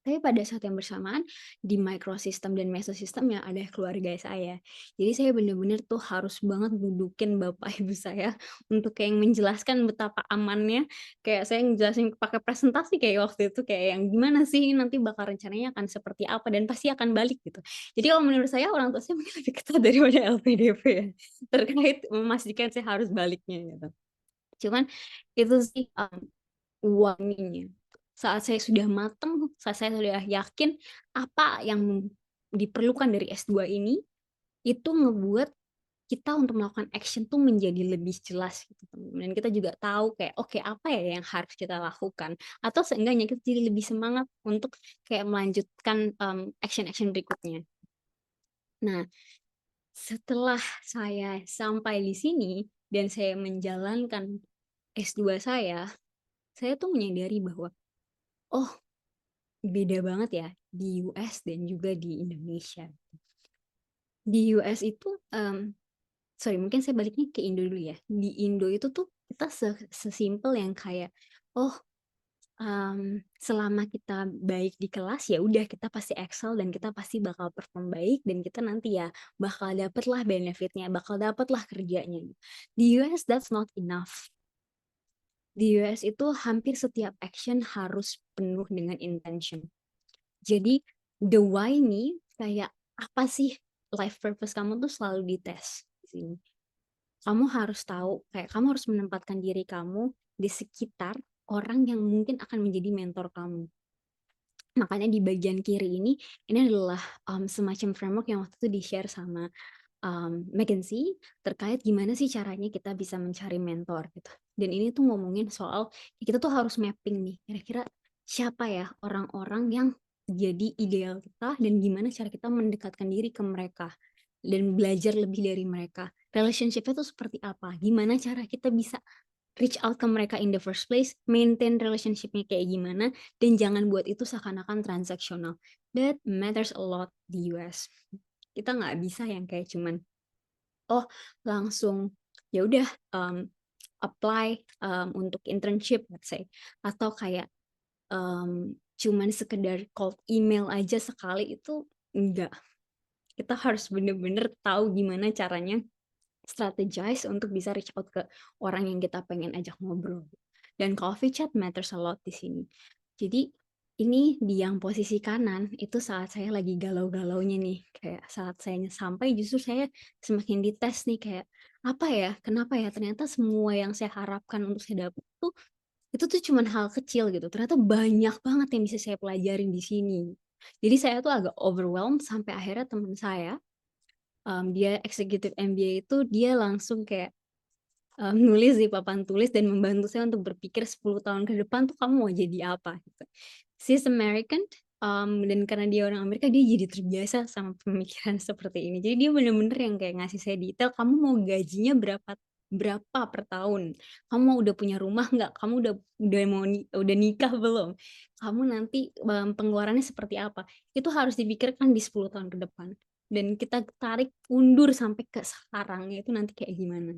Tapi pada saat yang bersamaan, di microsystem dan mesosystem yang ada keluarga saya. Jadi saya benar-benar tuh harus banget dudukin bapak ibu saya untuk kayak menjelaskan betapa amannya. Kayak saya ngejelasin pakai presentasi kayak waktu itu, kayak yang gimana sih nanti bakal rencananya akan seperti apa dan pasti akan balik gitu. Jadi kalau menurut saya orang tua saya mungkin lebih ketat daripada LPDP ya, terkait memastikan saya harus baliknya gitu. Cuman itu sih wanginya. Saat saya sudah matang, saat saya sudah yakin apa yang diperlukan dari S2 ini, itu ngebuat kita untuk melakukan action tuh menjadi lebih jelas gitu. Dan kita juga tahu kayak oke, apa ya yang harus kita lakukan, atau seenggaknya kita jadi lebih semangat untuk kayak melanjutkan action-action berikutnya. Nah, setelah saya sampai di sini dan saya menjalankan S2 saya tuh menyadari bahwa oh, beda banget ya di US dan juga di Indonesia. Di US itu, mungkin saya baliknya ke Indo dulu ya. Di Indo itu tuh kita sesimpel yang kayak, oh, selama kita baik di kelas ya udah kita pasti excel dan kita pasti bakal perform baik dan kita nanti ya bakal dapatlah benefitnya, bakal dapatlah kerjanya. Di US that's not enough. Di US itu hampir setiap action harus penuh dengan intention. Jadi the why nih kayak apa sih life purpose kamu tuh selalu dites di sini. Kamu harus tahu, kayak kamu harus menempatkan diri kamu di sekitar orang yang mungkin akan menjadi mentor kamu. Makanya di bagian kiri ini adalah semacam framework yang waktu itu di-share sama McKinsey terkait gimana sih caranya kita bisa mencari mentor gitu. Dan ini tuh ngomongin soal kita tuh harus mapping nih, kira-kira siapa ya orang-orang yang jadi ideal kita dan gimana cara kita mendekatkan diri ke mereka dan belajar lebih dari mereka. Relationship-nya tuh seperti apa? Gimana cara kita bisa reach out ke mereka in the first place, maintain relationship-nya kayak gimana, dan jangan buat itu seakan-akan transaksional. That matters a lot di US. Kita nggak bisa yang kayak cuman langsung ya udah apply untuk internship let's say, atau kayak cuman sekedar cold email aja sekali, itu enggak. Kita harus bener-bener tahu gimana caranya strategize untuk bisa reach out ke orang yang kita pengen ajak ngobrol. Dan coffee chat matters a lot di sini. Jadi ini di yang posisi kanan itu saat saya lagi galau-galaunya nih, kayak saat saya sampai justru saya semakin dites nih, kayak apa ya, kenapa ya ternyata semua yang saya harapkan untuk saya dapat tuh itu tuh cuman hal kecil gitu, ternyata banyak banget yang bisa saya pelajarin di sini. Jadi saya tuh agak overwhelmed sampai akhirnya teman saya dia executive MBA itu dia langsung kayak nulis di papan tulis dan membantu saya untuk berpikir 10 tahun ke depan tuh kamu mau jadi apa gitu. She's American, dan karena dia orang Amerika dia jadi terbiasa sama pemikiran seperti ini. Jadi dia bener-bener yang kayak ngasih saya detail, kamu mau gajinya berapa per tahun? Kamu mau udah punya rumah nggak? Kamu udah nikah belum? Kamu nanti pengeluarannya seperti apa? Itu harus dipikirkan di 10 tahun ke depan. Dan kita tarik undur sampai ke sekarang itu nanti kayak gimana.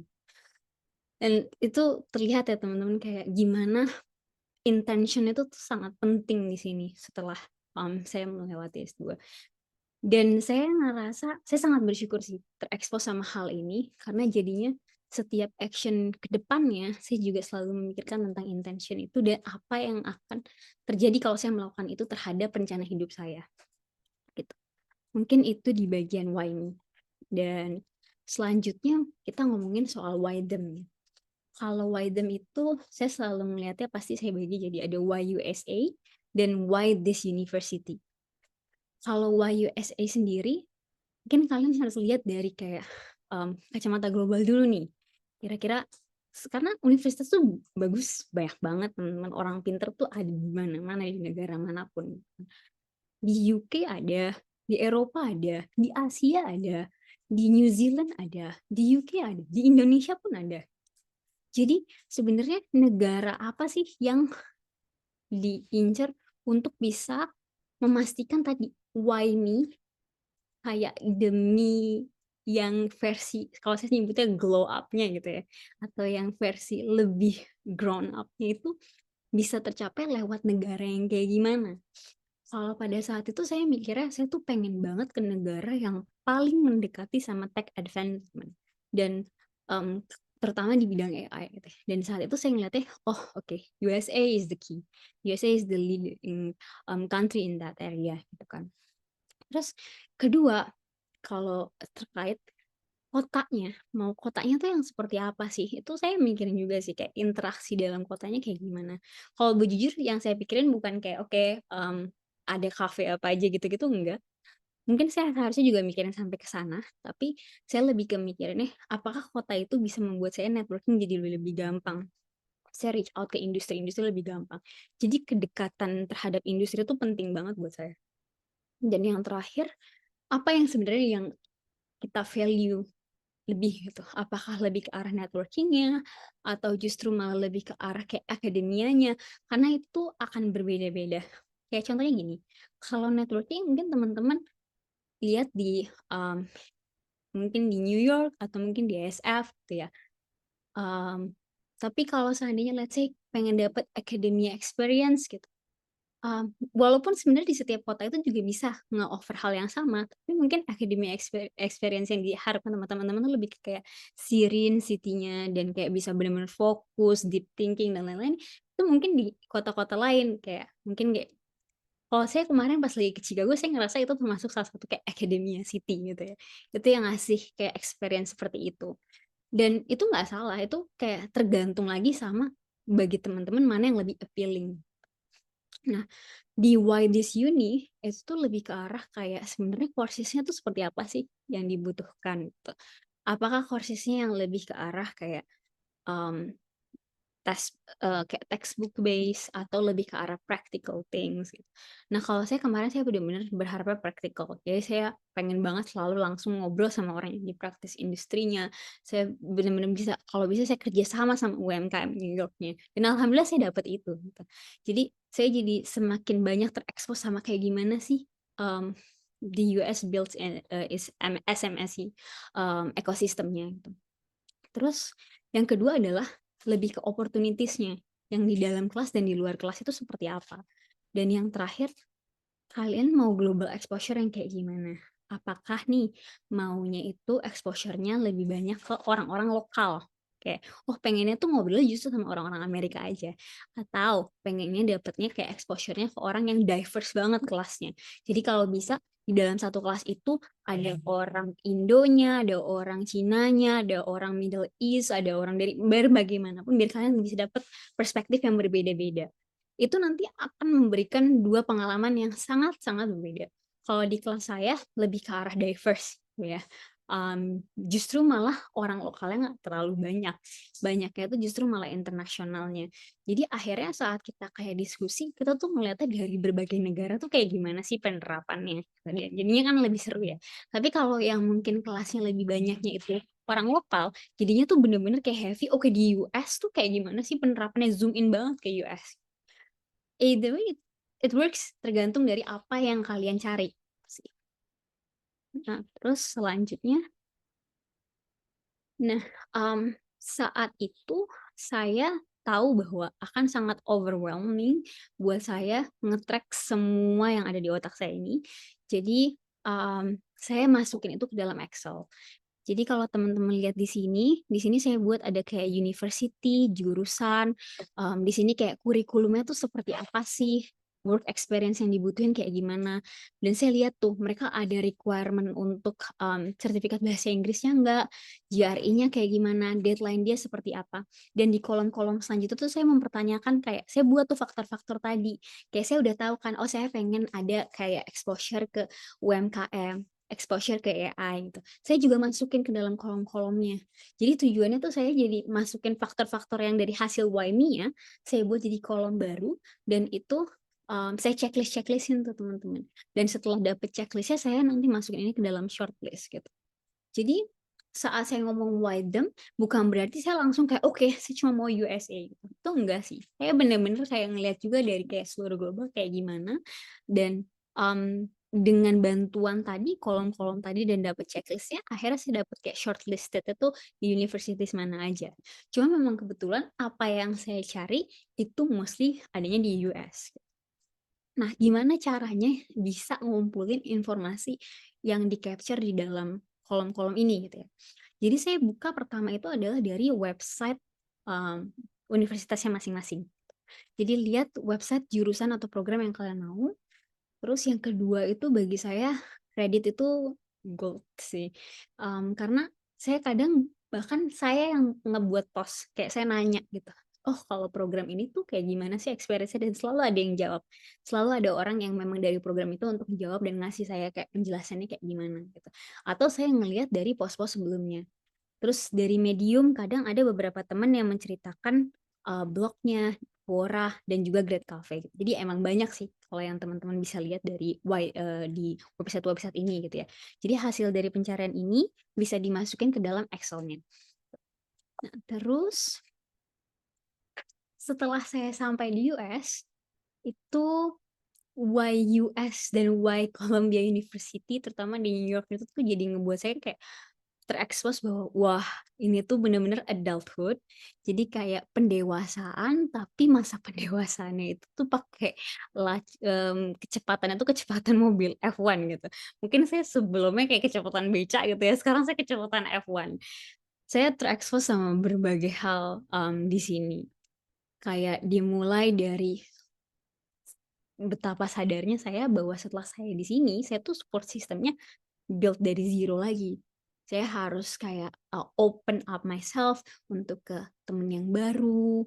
Dan itu terlihat ya teman-teman kayak gimana intention itu tuh sangat penting di sini setelah saya melewati S2. Dan saya ngerasa saya sangat bersyukur sih terekspos sama hal ini karena jadinya setiap action ke depannya saya juga selalu memikirkan tentang intention itu dan apa yang akan terjadi kalau saya melakukan itu terhadap rencana hidup saya. Gitu. Mungkin itu di bagian why me. Dan selanjutnya kita ngomongin soal why them. Kalau why them itu saya selalu melihatnya pasti saya bagi jadi ada why USA dan why this university. Kalau why USA sendiri, mungkin kalian harus lihat dari kayak kacamata global dulu nih. Kira-kira karena universitas tuh bagus, banyak banget teman-teman orang pinter tuh ada di mana-mana di negara manapun. Di UK ada, di Eropa ada, di Asia ada, di New Zealand ada, di UK ada, di Indonesia pun ada. Jadi sebenarnya negara apa sih yang diincar untuk bisa memastikan tadi why me kayak demi yang versi kalau saya nyebutnya glow up-nya gitu ya atau yang versi lebih grown up-nya itu bisa tercapai lewat negara yang kayak gimana. Kalau pada saat itu saya mikirnya saya tuh pengen banget ke negara yang paling mendekati sama tech advancement dan terutama di bidang AI gitu. Dan saat itu saya ngeliatnya, oh oke, USA is the key, USA is the leading country in that area gitu kan. Terus kedua, kalau terkait kotanya, mau kotanya tuh yang seperti apa sih? Itu saya mikirin juga sih kayak interaksi dalam kotanya kayak gimana. Kalau jujur yang saya pikirin bukan kayak oke, ada kafe apa aja gitu-gitu enggak. Mungkin saya harusnya juga mikirin sampai ke sana, tapi saya lebih ke mikirinnya apakah kota itu bisa membuat saya networking jadi lebih gampang. Saya reach out ke industri-industri lebih gampang. Jadi kedekatan terhadap industri itu penting banget buat saya. Dan yang terakhir, apa yang sebenarnya yang kita value lebih gitu. Apakah lebih ke arah networking-nya atau justru malah lebih ke arah kayak akademianya karena itu akan berbeda-beda. Kayak contohnya gini, kalau networking mungkin teman-teman lihat di mungkin di New York atau mungkin di SF gitu ya. Tapi kalau seandainya let's say pengen dapat academia experience gitu. Walaupun sebenarnya di setiap kota itu juga bisa nge-offer hal yang sama, tapi mungkin academia experience yang diharapkan sama teman-teman tuh lebih ke kayak serene city-nya dan kayak bisa benar-benar fokus, deep thinking dan lain-lain. Itu mungkin di kota-kota lain kayak mungkin kayak kalau saya kemarin pas lagi ke Chicago, saya ngerasa itu termasuk salah satu kayak academia city gitu ya. Itu yang ngasih kayak experience seperti itu. Dan itu nggak salah, itu kayak tergantung lagi sama bagi teman-teman mana yang lebih appealing. Nah, di Why This Uni itu tuh lebih ke arah kayak sebenarnya courses-nya tuh seperti apa sih yang dibutuhkan gitu. Apakah courses-nya yang lebih ke arah kayak kayak textbook base atau lebih ke arah practical things gitu. Nah, kalau saya kemarin saya benar-benar berharapnya practical. Jadi saya pengen banget selalu langsung ngobrol sama orang yang di praktis industrinya. Saya benar-benar bisa kalau bisa saya kerja sama UMKM New York-nya. Dan alhamdulillah saya dapat itu gitu. Jadi saya jadi semakin banyak terekspos sama kayak gimana sih the US builds SMSI ekosistemnya gitu. Terus yang kedua adalah lebih ke opportunities-nya yang di dalam kelas dan di luar kelas itu seperti apa. Dan yang terakhir, kalian mau global exposure yang kayak gimana? Apakah nih maunya itu exposure-nya lebih banyak ke orang-orang lokal? Kayak, oh pengennya tuh ngobrol justru sama orang-orang Amerika aja. Atau pengennya dapetnya kayak exposure-nya ke orang yang diverse banget kelasnya. Jadi kalau bisa di dalam satu kelas itu ada orang Indonya, ada orang Cinanya, ada orang Middle East, ada orang dari berbagai manapun biar kalian bisa dapat perspektif yang berbeda-beda. Itu nanti akan memberikan dua pengalaman yang sangat-sangat berbeda. Kalau di kelas saya lebih ke arah diverse ya. justru malah orang lokalnya nggak terlalu banyak. Banyaknya itu justru malah internasionalnya. Jadi akhirnya saat kita kayak diskusi, kita tuh ngeliatnya dari berbagai negara tuh kayak gimana sih penerapannya. Jadinya kan lebih seru ya. Tapi kalau yang mungkin kelasnya lebih banyaknya itu orang lokal, jadinya tuh bener-bener kayak heavy. Oke, di US tuh kayak gimana sih penerapannya, zoom in banget ke US. Either way, it works tergantung dari apa yang kalian cari sih. Nah, terus selanjutnya, nah, saat itu saya tahu bahwa akan sangat overwhelming buat saya nge-track semua yang ada di otak saya ini. Jadi, saya masukin itu ke dalam Excel. Jadi kalau teman-teman lihat di sini saya buat ada kayak university, jurusan, di sini kayak kurikulumnya tuh seperti apa sih, work experience yang dibutuhin kayak gimana. Dan saya lihat tuh mereka ada requirement untuk sertifikat bahasa Inggrisnya enggak, GRE-nya kayak gimana, deadline dia seperti apa. Dan di kolom-kolom selanjutnya tuh saya mempertanyakan kayak, saya buat tuh faktor-faktor tadi. Kayak saya udah tahu kan, oh saya pengen ada kayak exposure ke UMKM, exposure ke AI gitu. Saya juga masukin ke dalam kolom-kolomnya. Jadi tujuannya tuh saya jadi masukin faktor-faktor yang dari hasil WIME-nya, saya buat jadi kolom baru, dan itu saya checklist-checklistin tuh teman-teman. Dan setelah dapet checklistnya, saya nanti masukin ini ke dalam shortlist gitu. Jadi saat saya ngomong widen, bukan berarti saya langsung kayak, oke, saya cuma mau USA gitu. Itu enggak sih. Saya bener-bener kayak ngeliat juga dari kayak seluruh global kayak gimana. Dan dengan bantuan tadi, kolom-kolom tadi dan dapet checklistnya, akhirnya saya dapet kayak shortlisted itu di universities mana aja. Cuma memang kebetulan apa yang saya cari itu mostly adanya di US. Nah, gimana caranya bisa ngumpulin informasi yang di-capture di dalam kolom-kolom ini gitu ya. Jadi saya buka pertama itu adalah dari website universitasnya masing-masing. Jadi lihat website jurusan atau program yang kalian mau. Terus yang kedua itu bagi saya kredit itu gold sih. Karena saya kadang bahkan saya yang ngebuat post, kayak saya nanya gitu. Oh, kalau program ini tuh kayak gimana sih experience-nya, dan selalu ada yang jawab. Selalu ada orang yang memang dari program itu untuk menjawab dan ngasih saya kayak penjelasannya kayak gimana gitu. Atau saya ngelihat dari post-post sebelumnya. Terus dari Medium kadang ada beberapa teman yang menceritakan blognya, Quora, dan juga Grad Cafe. Jadi emang banyak sih kalau yang teman-teman bisa lihat dari di website-website ini gitu ya. Jadi hasil dari pencarian ini bisa dimasukin ke dalam Excel-nya. Nah, terus setelah saya sampai di US, itu why US dan why Columbia University, terutama di New York itu tuh jadi ngebuat saya kayak terekspos bahwa wah, ini tuh bener-bener adulthood. Jadi kayak pendewasaan, tapi masa pendewasaannya itu tuh pakai kecepatannya tuh kecepatan mobil F1 gitu. Mungkin saya sebelumnya kayak kecepatan beca gitu ya, sekarang saya kecepatan F1. Saya terekspos sama berbagai hal di sini. Kayak dimulai dari betapa sadarnya saya bahwa setelah saya di sini, saya tuh support sistemnya build dari zero lagi. Saya harus kayak open up myself untuk ke temen yang baru,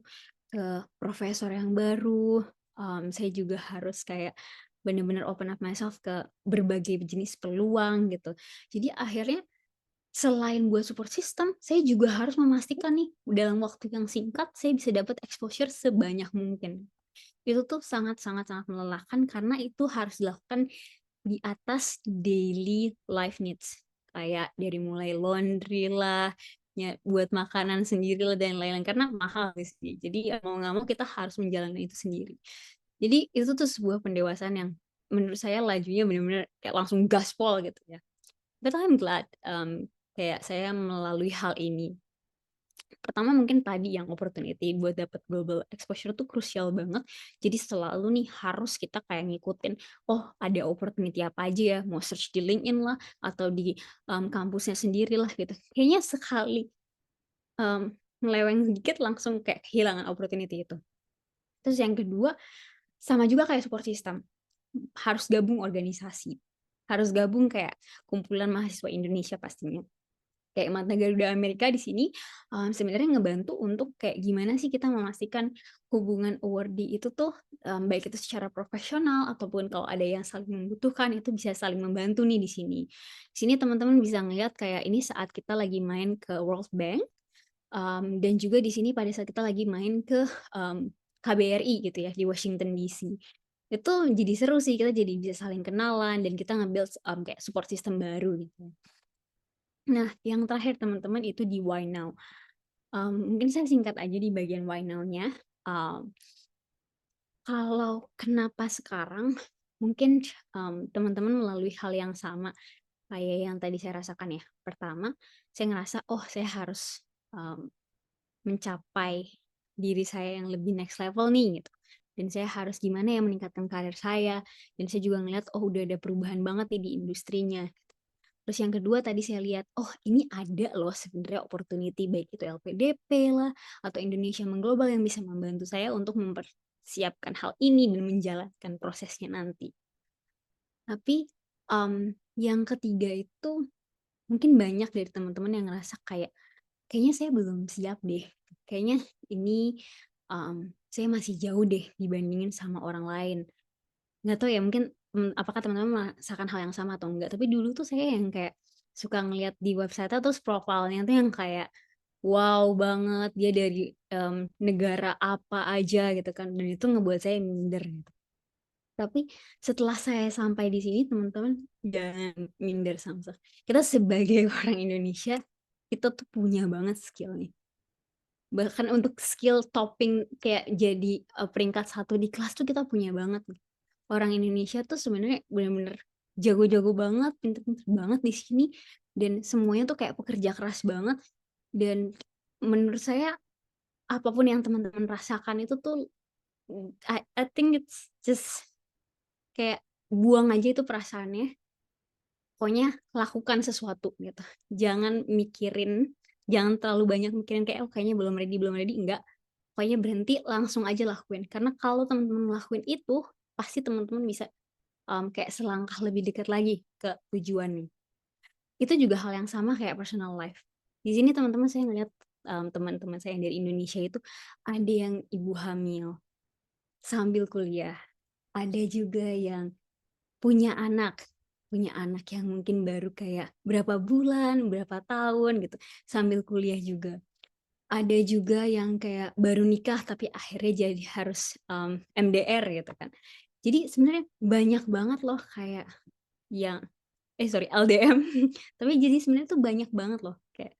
ke profesor yang baru. Saya juga harus kayak benar-benar open up myself ke berbagai jenis peluang gitu. Jadi akhirnya selain buat support system, saya juga harus memastikan nih dalam waktu yang singkat saya bisa dapat exposure sebanyak mungkin. Itu tuh sangat-sangat melelahkan karena itu harus dilakukan di atas daily life needs. Kayak dari mulai laundry lah, buat makanan sendiri lah, dan lain-lain. Karena mahal sih. Jadi mau nggak mau kita harus menjalani itu sendiri. Jadi itu tuh sebuah pendewasaan yang menurut saya lajunya benar-benar kayak langsung gaspol gitu ya. But I'm glad kayak saya melalui hal ini. Pertama mungkin tadi yang opportunity buat dapat global exposure tuh krusial banget. Jadi selalu nih harus kita kayak ngikutin, oh ada opportunity apa aja ya, mau search di LinkedIn lah atau di kampusnya sendiri lah gitu. Kayaknya sekali meleweng sedikit langsung kayak kehilangan opportunity itu. Terus yang kedua, sama juga kayak support system. Harus gabung organisasi. Harus gabung kayak kumpulan mahasiswa Indonesia pastinya. kayak Mata Garuda Amerika di sini sebenarnya ngebantu untuk kayak gimana sih kita memastikan hubungan awardee itu tuh baik itu secara profesional ataupun kalau ada yang saling membutuhkan itu bisa saling membantu nih di sini. Di sini teman-teman bisa ngeliat kayak ini saat kita lagi main ke World Bank dan juga di sini pada saat kita lagi main ke KBRI gitu ya di Washington DC. Itu jadi seru sih, kita jadi bisa saling kenalan dan kita nge-build kayak support system baru gitu. Nah, yang terakhir teman-teman itu di Why Now. Mungkin saya singkat aja di bagian Why Now-nya. Kalau kenapa sekarang, mungkin teman-teman melalui hal yang sama kayak yang tadi saya rasakan ya. Pertama, saya ngerasa, oh saya harus mencapai diri saya yang lebih next level nih gitu. Dan saya harus gimana ya meningkatkan karir saya. Dan saya juga ngeliat, oh udah ada perubahan banget nih di industrinya. Terus yang kedua tadi saya lihat, oh ini ada loh sebenarnya opportunity baik itu LPDP lah atau Indonesia Mengglobal yang bisa membantu saya untuk mempersiapkan hal ini dan menjalankan prosesnya nanti. Tapi yang ketiga itu mungkin banyak dari teman-teman yang ngerasa kayaknya saya belum siap deh. Kayaknya ini saya masih jauh deh dibandingin sama orang lain. Nggak tahu ya mungkin apakah teman-teman merasakan hal yang sama atau enggak. Tapi dulu tuh saya yang kayak suka ngeliat di website terus profilnya tuh yang kayak wow banget dia dari negara apa aja gitu kan. Dan itu ngebuat saya minder gitu. Tapi setelah saya sampai di sini teman-teman jangan minder sama kita sebagai orang Indonesia kita tuh punya banget skill nih. Bahkan untuk skill topping kayak jadi peringkat 1 di kelas tuh kita punya banget nih. Orang Indonesia tuh sebenarnya benar-benar jago-jago banget, pinter-pinter banget di sini dan semuanya tuh kayak pekerja keras banget dan menurut saya apapun yang teman-teman rasakan itu tuh I think it's just kayak buang aja itu perasaannya. Pokoknya lakukan sesuatu gitu. Jangan jangan terlalu banyak mikirin kayak oh kayaknya belum ready, enggak. Pokoknya berhenti langsung aja lakuin. Karena kalau teman-teman ngelakuin itu, pasti teman-teman bisa kayak selangkah lebih dekat lagi ke tujuan nih. Itu juga hal yang sama kayak personal life. Di sini teman-teman saya ngeliat teman-teman saya yang dari Indonesia itu ada yang ibu hamil sambil kuliah. Ada juga yang punya anak yang mungkin baru kayak berapa bulan, berapa tahun gitu, sambil kuliah juga. Ada juga yang kayak baru nikah tapi akhirnya jadi harus MDR gitu kan. Jadi sebenarnya banyak banget loh kayak yang LDM. Tapi jadi sebenarnya tuh banyak banget loh kayak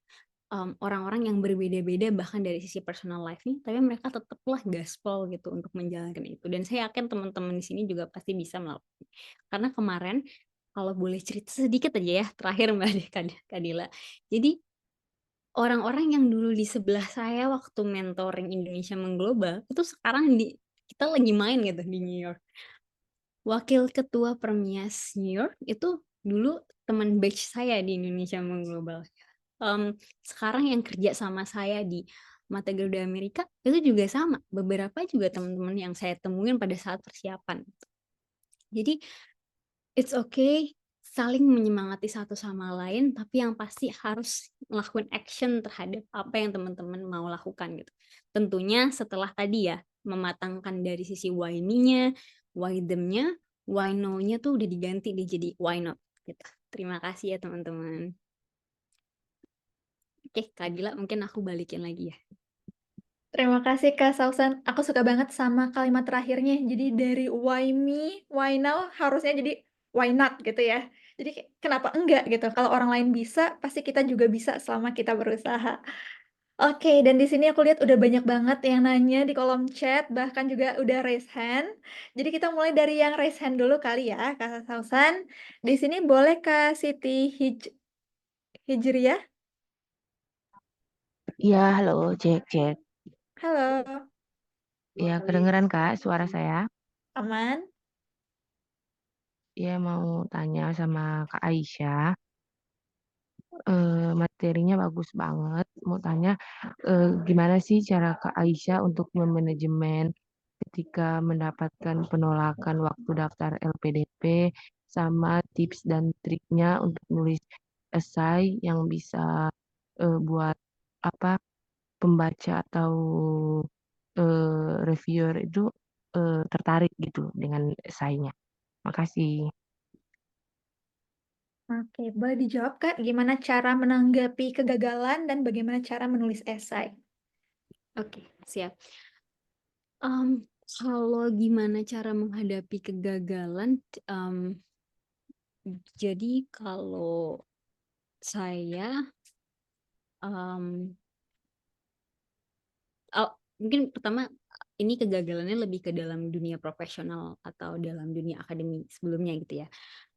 orang-orang yang berbeda-beda bahkan dari sisi personal life nih, tapi mereka tetaplah gaspol gitu untuk menjalankan itu. Dan saya yakin teman-teman di sini juga pasti bisa melakukan. Karena kemarin kalau boleh cerita sedikit aja ya, terakhir Mbak Kadila. Jadi orang-orang yang dulu di sebelah saya waktu mentoring Indonesia Mengglobal, itu sekarang kita lagi main gitu di New York. Wakil ketua Permias New York itu dulu teman batch saya di Indonesia Mengglobal. Sekarang yang kerja sama saya di Mata Garuda Amerika itu juga sama. Beberapa juga teman-teman yang saya temuin pada saat persiapan. Jadi it's okay saling menyemangati satu sama lain, tapi yang pasti harus melakukan action terhadap apa yang teman-teman mau lakukan gitu. Tentunya setelah tadi ya, mematangkan dari sisi why me-nya, why them-nya, why no-nya tuh udah diganti dia jadi why not gitu. Terima kasih ya teman-teman. Oke, Kak Dila mungkin aku balikin lagi ya. Terima kasih Kak Sausan. Aku suka banget sama kalimat terakhirnya. Jadi dari why me, why now harusnya jadi why not gitu ya. Jadi kenapa enggak gitu. Kalau orang lain bisa, pasti kita juga bisa selama kita berusaha. Oke, dan di sini aku lihat udah banyak banget yang nanya di kolom chat, bahkan juga udah raise hand. Jadi kita mulai dari yang raise hand dulu kali ya, Kak Sausan. Di sini boleh Kak Siti Hijriah? Iya, halo, cek. Halo, Ya, kedengeran Kak suara saya? aman? Ya, mau tanya sama Kak Aisyah. Materinya bagus banget. Mau tanya, gimana sih cara Kak Aisyah untuk memanajemen ketika mendapatkan penolakan waktu daftar LPDP, sama tips dan triknya untuk nulis esai yang bisa buat apa pembaca atau reviewer itu tertarik gitu dengan esainya. Makasih. Oke, boleh dijawab Kak, gimana cara menanggapi kegagalan dan bagaimana cara menulis esai? Oke, siap. Kalau gimana cara menghadapi kegagalan, jadi kalau saya, mungkin pertama ini kegagalannya lebih ke dalam dunia profesional atau dalam dunia akademi sebelumnya gitu ya.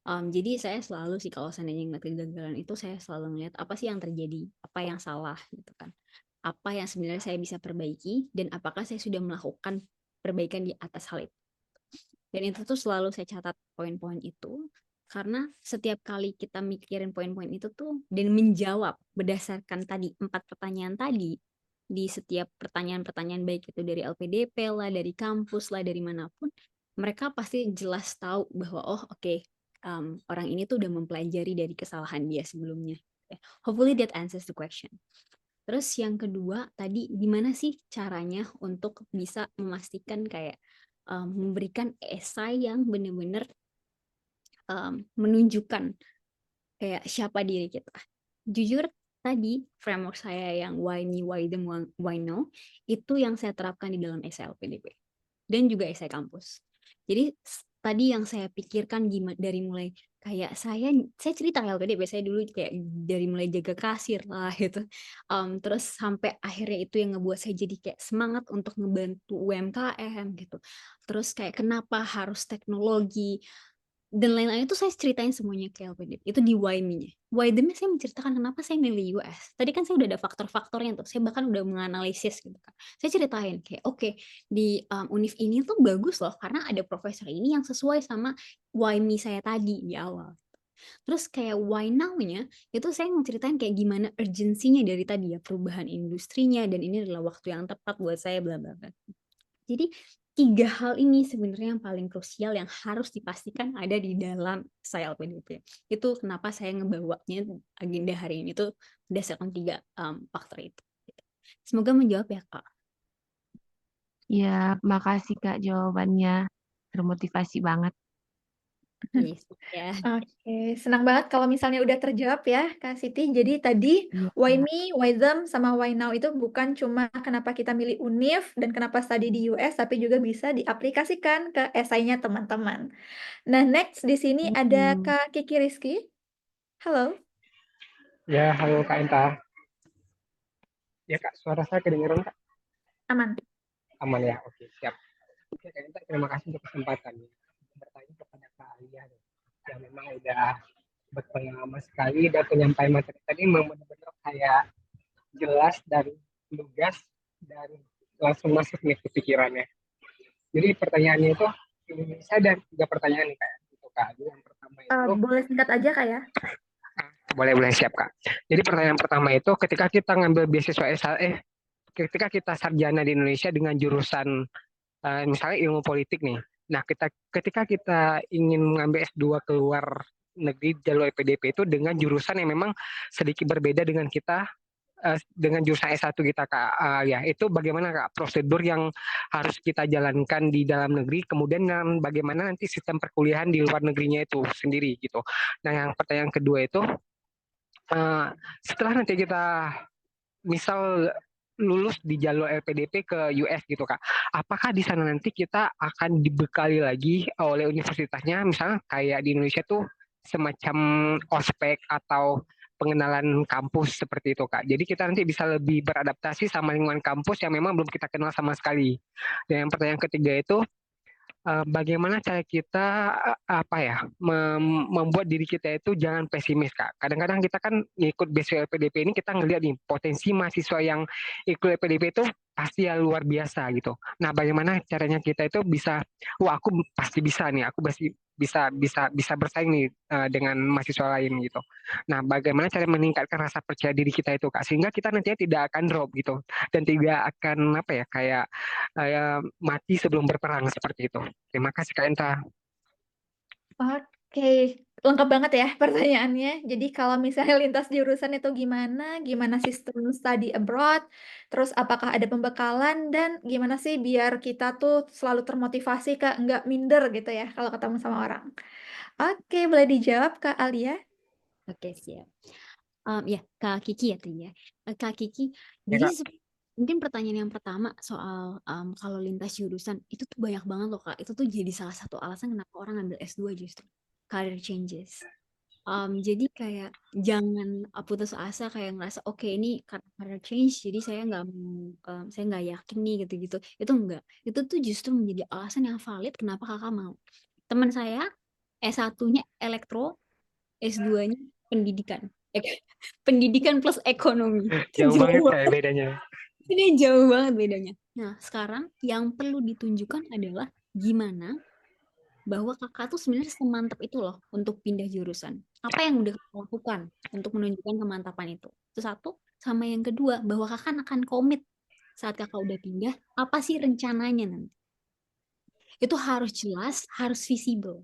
Jadi saya selalu sih kalau seandainya ngeliat kegagalan itu saya selalu ngeliat apa sih yang terjadi, apa yang salah gitu kan. Apa yang sebenarnya saya bisa perbaiki dan apakah saya sudah melakukan perbaikan di atas hal itu. Dan itu tuh selalu saya catat poin-poin itu karena setiap kali kita mikirin poin-poin itu tuh dan menjawab berdasarkan tadi 4 pertanyaan tadi di setiap pertanyaan-pertanyaan baik itu dari LPDP lah, dari kampus lah, dari manapun, mereka pasti jelas tahu bahwa oh oke, orang ini tuh udah mempelajari dari kesalahan dia sebelumnya. Hopefully that answers the question. Terus yang kedua tadi gimana sih caranya untuk bisa memastikan kayak memberikan esai yang benar-benar menunjukkan kayak siapa diri kita. Jujur tadi framework saya yang why me, why them, why no itu yang saya terapkan di dalam esai LPDP dan juga esai kampus. Jadi tadi yang saya pikirkan gimana dari mulai kayak saya cerita LPDP saya dulu kayak dari mulai jaga kasir lah gitu. Terus sampai akhirnya itu yang ngebuat saya jadi kayak semangat untuk ngebantu UMKM gitu. Terus kayak kenapa harus teknologi dan lain-lain itu saya ceritain semuanya ke LPDP. Itu di Why Me-nya. Why them saya menceritakan kenapa saya milih US. Tadi kan saya udah ada faktor-faktornya tuh. Saya bahkan udah menganalisis gitu kan. Saya ceritain kayak oke, di univ ini tuh bagus loh karena ada profesor ini yang sesuai sama Why Me saya tadi di awal. Terus kayak why now-nya itu saya mau ceritain kayak gimana urgensinya dari tadi ya perubahan industrinya dan ini adalah waktu yang tepat buat saya bla bla bla. Jadi 3 hal ini sebenarnya yang paling krusial yang harus dipastikan ada di dalam saya LPDP. Itu kenapa saya ngebawanya agenda hari ini tuh berdasarkan 3 faktor itu. Semoga menjawab ya Kak. Ya, makasih Kak jawabannya. Termotivasi banget. Yes, ya. Oke, senang banget kalau misalnya udah terjawab ya Kak Siti. Jadi tadi Iya, why Kak. me, why them, sama why now itu bukan cuma kenapa kita milih univ dan kenapa studi di US, tapi juga bisa diaplikasikan ke esainya teman-teman. Nah, next di sini ada Kak Kiki Rizky. Halo. Ya, halo Kak Enta. Ya Kak, suara saya kedengeran Kak? Aman. Aman ya, oke siap. Oke Kak Enta, terima kasih untuk kesempatannya. Bertanya kepada Kak Alia yang memang udah berpengalaman sekali dan penyampaian materi tadi memang benar-benar kayak jelas dan lugas dan langsung masuk nih ke pikirannya. Jadi pertanyaannya itu Indonesia dan 3 pertanyaan nih Kak. Gitu, Kak. Jadi yang pertama itu Boleh singkat aja Kak ya? boleh siap Kak. Jadi pertanyaan pertama itu ketika kita ngambil beasiswa ketika kita sarjana di Indonesia dengan jurusan misalnya ilmu politik nih. Nah, ketika kita ingin mengambil S2 keluar negeri jalur EPDP itu dengan jurusan yang memang sedikit berbeda dengan kita dengan jurusan S1 kita Kak. Ya, itu bagaimana Kak prosedur yang harus kita jalankan di dalam negeri, kemudian bagaimana nanti sistem perkuliahan di luar negerinya itu sendiri gitu. Nah, yang pertanyaan kedua itu setelah nanti kita misal lulus di jalur LPDP ke US gitu Kak. Apakah di sana nanti kita akan dibekali lagi oleh universitasnya, misalnya kayak di Indonesia tuh semacam ospek atau pengenalan kampus seperti itu Kak. Jadi kita nanti bisa lebih beradaptasi sama lingkungan kampus yang memang belum kita kenal sama sekali. Dan yang pertanyaan ketiga itu bagaimana cara kita membuat diri kita itu jangan pesimis Kak. Kadang-kadang kita kan ikut beasiswa LPDP ini kita ngelihat nih potensi mahasiswa yang ikut LPDP itu pasti ya luar biasa gitu. Nah, bagaimana caranya kita itu bisa, wah aku pasti bisa nih, aku pasti bisa bersaing nih dengan mahasiswa lain gitu. Nah, bagaimana cara meningkatkan rasa percaya diri kita itu Kak, sehingga kita nantinya tidak akan drop gitu dan tidak akan kayak mati sebelum berperang seperti itu. Terima kasih Kak Enta. Oke, lengkap banget ya pertanyaannya. Jadi kalau misalnya lintas jurusan itu gimana sistem study abroad, terus apakah ada pembekalan, dan gimana sih biar kita tuh selalu termotivasi, Kak, nggak minder gitu ya kalau ketemu sama orang. Oke, boleh dijawab, Kak Alia? Oke, siap. Ya, Kak Kiki ya tadi ya. Kak Kiki, Ya jadi Kak. mungkin pertanyaan yang pertama soal kalau lintas jurusan itu tuh banyak banget loh Kak. Itu tuh jadi salah satu alasan kenapa orang ngambil S2 justru. Career changes. Jadi kayak jangan putus asa kayak ngerasa oke ini karena career change jadi saya nggak yakin nih gitu-gitu. Itu enggak. Itu tuh justru menjadi alasan yang valid kenapa kakak mau. Teman saya S1-nya elektro, S2-nya pendidikan. Pendidikan plus ekonomi. Itu Jauh banget jauh kayak banget. bedanya. Ini jauh banget bedanya. Nah, sekarang yang perlu ditunjukkan adalah gimana bahwa kakak tuh sebenarnya semantap itu loh untuk pindah jurusan. Apa yang udah kakak lakukan untuk menunjukkan kemantapan itu? Itu satu. Sama yang kedua, bahwa kakak akan komit saat kakak udah pindah, apa sih rencananya nanti? Itu harus jelas, harus visible.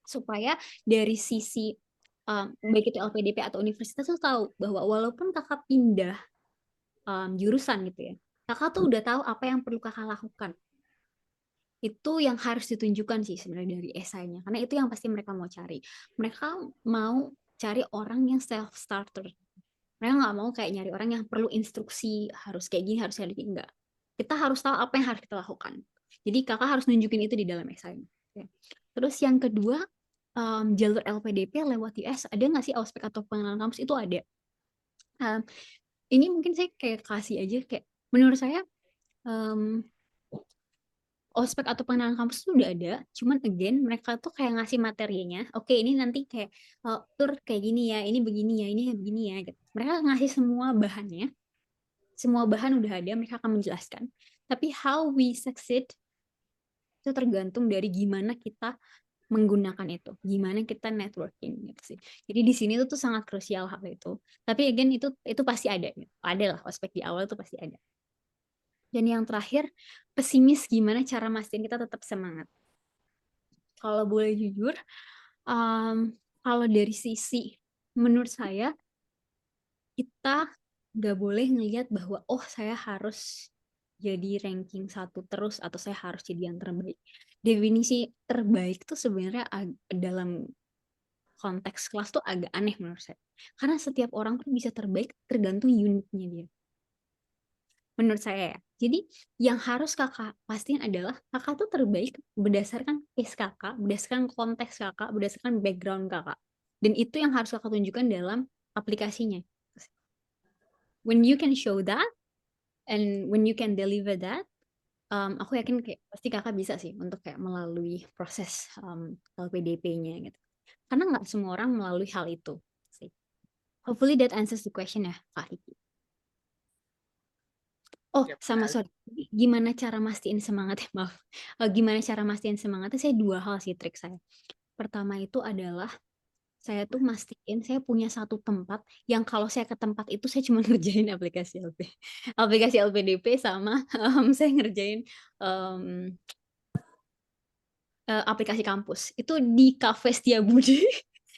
Supaya dari sisi baik itu LPDP atau universitas tuh tahu bahwa walaupun kakak pindah jurusan gitu ya, kakak tuh udah tahu apa yang perlu kakak lakukan. Itu yang harus ditunjukkan sih sebenarnya dari esainya, karena itu yang pasti mereka mau cari. Mereka mau cari orang yang self starter. Mereka nggak mau kayak nyari orang yang perlu instruksi harus kayak gini harus kayak gini, enggak. Kita harus tahu apa yang harus kita lakukan. Jadi kakak harus nunjukin itu di dalam esainya. Oke. Terus yang kedua, jalur LPDP lewat US ada nggak sih ospek atau pengenalan kampus? Itu ada. Ini mungkin saya kayak kasih aja kayak menurut saya ospek atau pengenalan kampus tuh udah ada, cuman again mereka tuh kayak ngasih materinya. Oke, ini nanti kayak tur kayak gini ya, ini begini ya, ini begini ya. Gitu. Mereka ngasih semua bahannya, semua bahan udah ada, mereka akan menjelaskan. Tapi how we succeed itu tergantung dari gimana kita menggunakan itu, gimana kita networking gitu sih. Jadi di sini tuh sangat krusial hal itu. Tapi again itu pasti ada, gitu. Ada lah ospek di awal tuh pasti ada. Dan yang terakhir, pesimis gimana cara mastiin kita tetap semangat. Kalau boleh jujur, kalau dari sisi menurut saya kita nggak boleh ngelihat bahwa oh saya harus jadi ranking 1 terus atau saya harus jadi yang terbaik. Definisi terbaik tuh sebenarnya dalam konteks kelas tuh agak aneh menurut saya. Karena setiap orang tuh bisa terbaik tergantung uniknya dia. Menurut saya ya. Jadi yang harus kakak pastiin adalah kakak tuh terbaik berdasarkan case kakak, berdasarkan konteks kakak, berdasarkan background kakak. Dan itu yang harus kakak tunjukkan dalam aplikasinya. When you can show that, and when you can deliver that, aku yakin kayak pasti kakak bisa sih untuk kayak melalui proses LPDP-nya gitu. Karena nggak semua orang melalui hal itu sih. Hopefully that answers the question ya, Kak Riki. Oh, Yap. sama sorry. Gimana cara mastiin semangat ya? Maaf. Gimana cara mastiin semangatnya? Saya 2 hal sih trik saya. Pertama itu adalah saya tuh mastiin saya punya satu tempat yang kalau saya ke tempat itu saya cuma ngerjain aplikasi LPDP sama saya ngerjain aplikasi kampus. Itu di Cafe Setiabudi.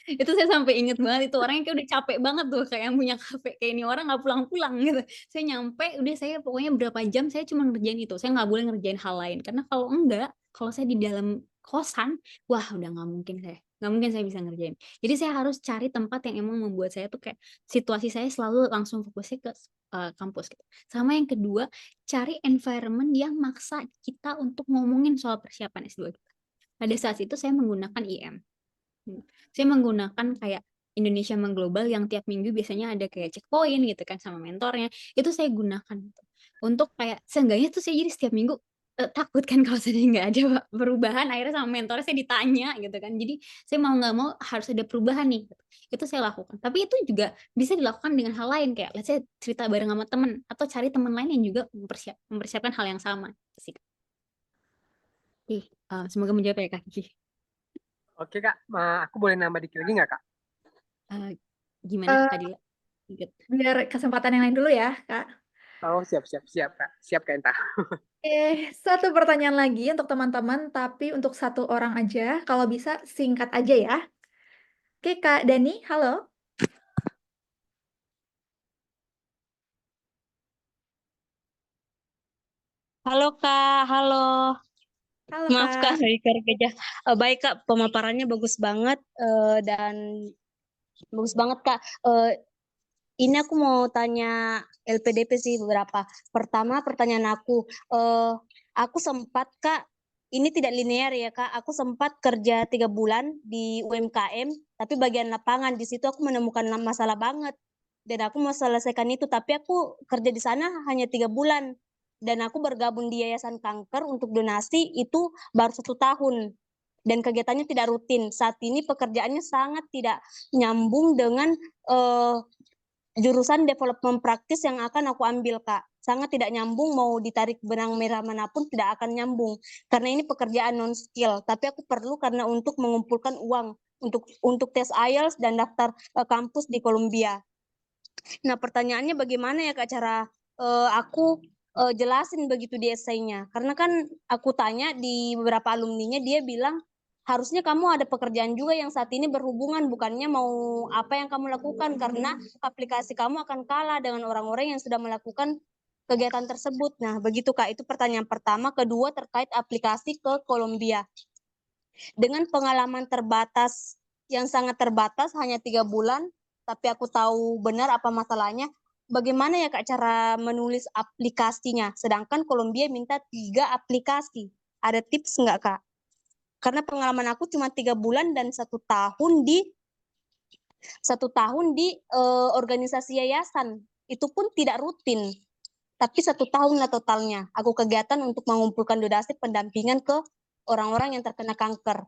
Itu saya sampai inget banget itu orangnya kayak udah capek banget tuh kayak yang punya kafe kayak ini orang nggak pulang-pulang gitu. Saya nyampe udah saya pokoknya berapa jam saya cuma ngerjain itu. Saya nggak boleh ngerjain hal lain karena kalau enggak, kalau saya di dalam kosan, wah udah nggak mungkin saya bisa ngerjain. Jadi saya harus cari tempat yang emang membuat saya tuh kayak situasi saya selalu langsung fokusnya ke kampus gitu. Sama yang kedua, cari environment yang maksa kita untuk ngomongin soal persiapan S2 kita. Pada saat itu saya menggunakan IM. Saya menggunakan kayak Indonesia Mengglobal yang tiap minggu biasanya ada kayak checkpoint gitu kan sama mentornya. Itu saya gunakan untuk kayak seenggaknya tuh saya jadi setiap minggu takut kan kalau saya nggak ada perubahan akhirnya sama mentornya saya ditanya gitu kan. Jadi saya mau nggak mau harus ada perubahan nih. Gitu. Itu saya lakukan. Tapi itu juga bisa dilakukan dengan hal lain kayak let's say cerita bareng sama temen atau cari teman lain yang juga mempersiapkan hal yang sama. Semoga menjawab ya Kak Kiki. Oke Kak, aku boleh nambah dikit lagi nggak Kak? Gimana tadi? Biar kesempatan yang lain dulu ya, Kak. Oh siap Kak, siap Kak Enta. Satu pertanyaan lagi untuk teman-teman, tapi untuk 1 orang aja, kalau bisa singkat aja ya. Oke, Kak Dani, halo. Halo Kak, halo. Halo, Maaf Kak, Kak. sorry kerja. Baik Kak, pemaparannya bagus banget dan bagus banget Kak. Ini aku mau tanya LPDP sih beberapa. Pertama, pertanyaan aku sempat Kak, ini tidak linear ya Kak. Aku sempat kerja 3 bulan di UMKM, tapi bagian lapangan di situ aku menemukan masalah banget. Dan aku mau selesaikan itu, tapi aku kerja di sana hanya 3 bulan. Dan aku bergabung di Yayasan Kanker untuk donasi itu baru 1 tahun. Dan kegiatannya tidak rutin. Saat ini pekerjaannya sangat tidak nyambung dengan jurusan development praktis yang akan aku ambil Kak. Sangat tidak nyambung, mau ditarik benang merah manapun tidak akan nyambung. Karena ini pekerjaan non skill, tapi aku perlu karena untuk mengumpulkan uang untuk tes IELTS dan daftar kampus di Columbia. Nah, pertanyaannya bagaimana ya Kak cara aku jelasin begitu di esainya. Karena kan aku tanya di beberapa alumninya, dia bilang harusnya kamu ada pekerjaan juga yang saat ini berhubungan, bukannya mau apa yang kamu lakukan, karena aplikasi kamu akan kalah dengan orang-orang yang sudah melakukan kegiatan tersebut. Nah, begitu Kak, itu pertanyaan pertama. Kedua, terkait aplikasi ke Columbia. Dengan pengalaman terbatas, yang sangat terbatas, hanya 3 bulan, tapi aku tahu benar apa masalahnya, bagaimana ya Kak cara menulis aplikasinya? Sedangkan Columbia minta 3 aplikasi. Ada tips nggak Kak? Karena pengalaman aku cuma 3 bulan dan 1 tahun di organisasi yayasan. Itu pun tidak rutin. Tapi 1 tahun lah totalnya. Aku kegiatan untuk mengumpulkan donasi pendampingan ke orang-orang yang terkena kanker.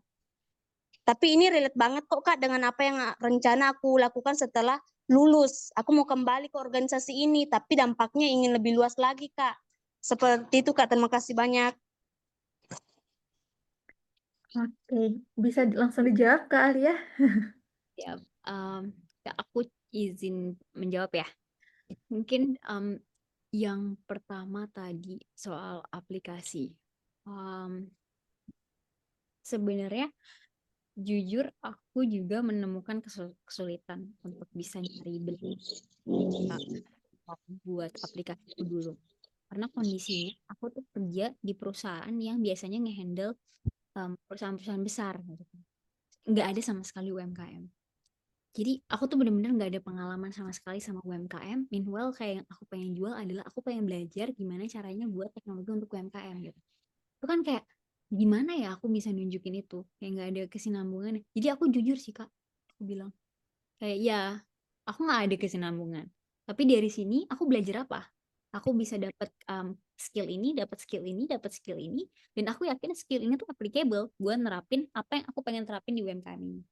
Tapi ini relate banget kok Kak dengan apa yang rencana aku lakukan setelah lulus. Aku mau kembali ke organisasi ini, tapi dampaknya ingin lebih luas lagi Kak. Seperti itu Kak, terima kasih banyak. Oke, bisa langsung dijawab Kak Alia? Ya, ya aku izin menjawab ya. Mungkin yang pertama tadi soal aplikasi. Sebenarnya jujur aku juga menemukan kesulitan untuk bisa nyari beli buat aplikasi itu dulu. Karena kondisinya aku tuh kerja di perusahaan yang biasanya ngehandle perusahaan-perusahaan besar gitu. Nggak ada sama sekali UMKM. Jadi aku tuh bener-bener nggak ada pengalaman sama sekali sama UMKM. Meanwhile kayak yang aku pengen jual adalah aku pengen belajar gimana caranya buat teknologi untuk UMKM gitu. Itu kan kayak gimana ya aku bisa nunjukin itu, kayak nggak ada kesinambungannya. Jadi aku jujur sih Kak, aku bilang kayak ya aku nggak ada kesinambungan. Tapi dari sini aku belajar apa? Aku bisa dapat skill ini, dapat skill ini, dapat skill ini, dan aku yakin skill ini tuh applicable buat nerapin apa yang aku pengen terapin di UMKM ini.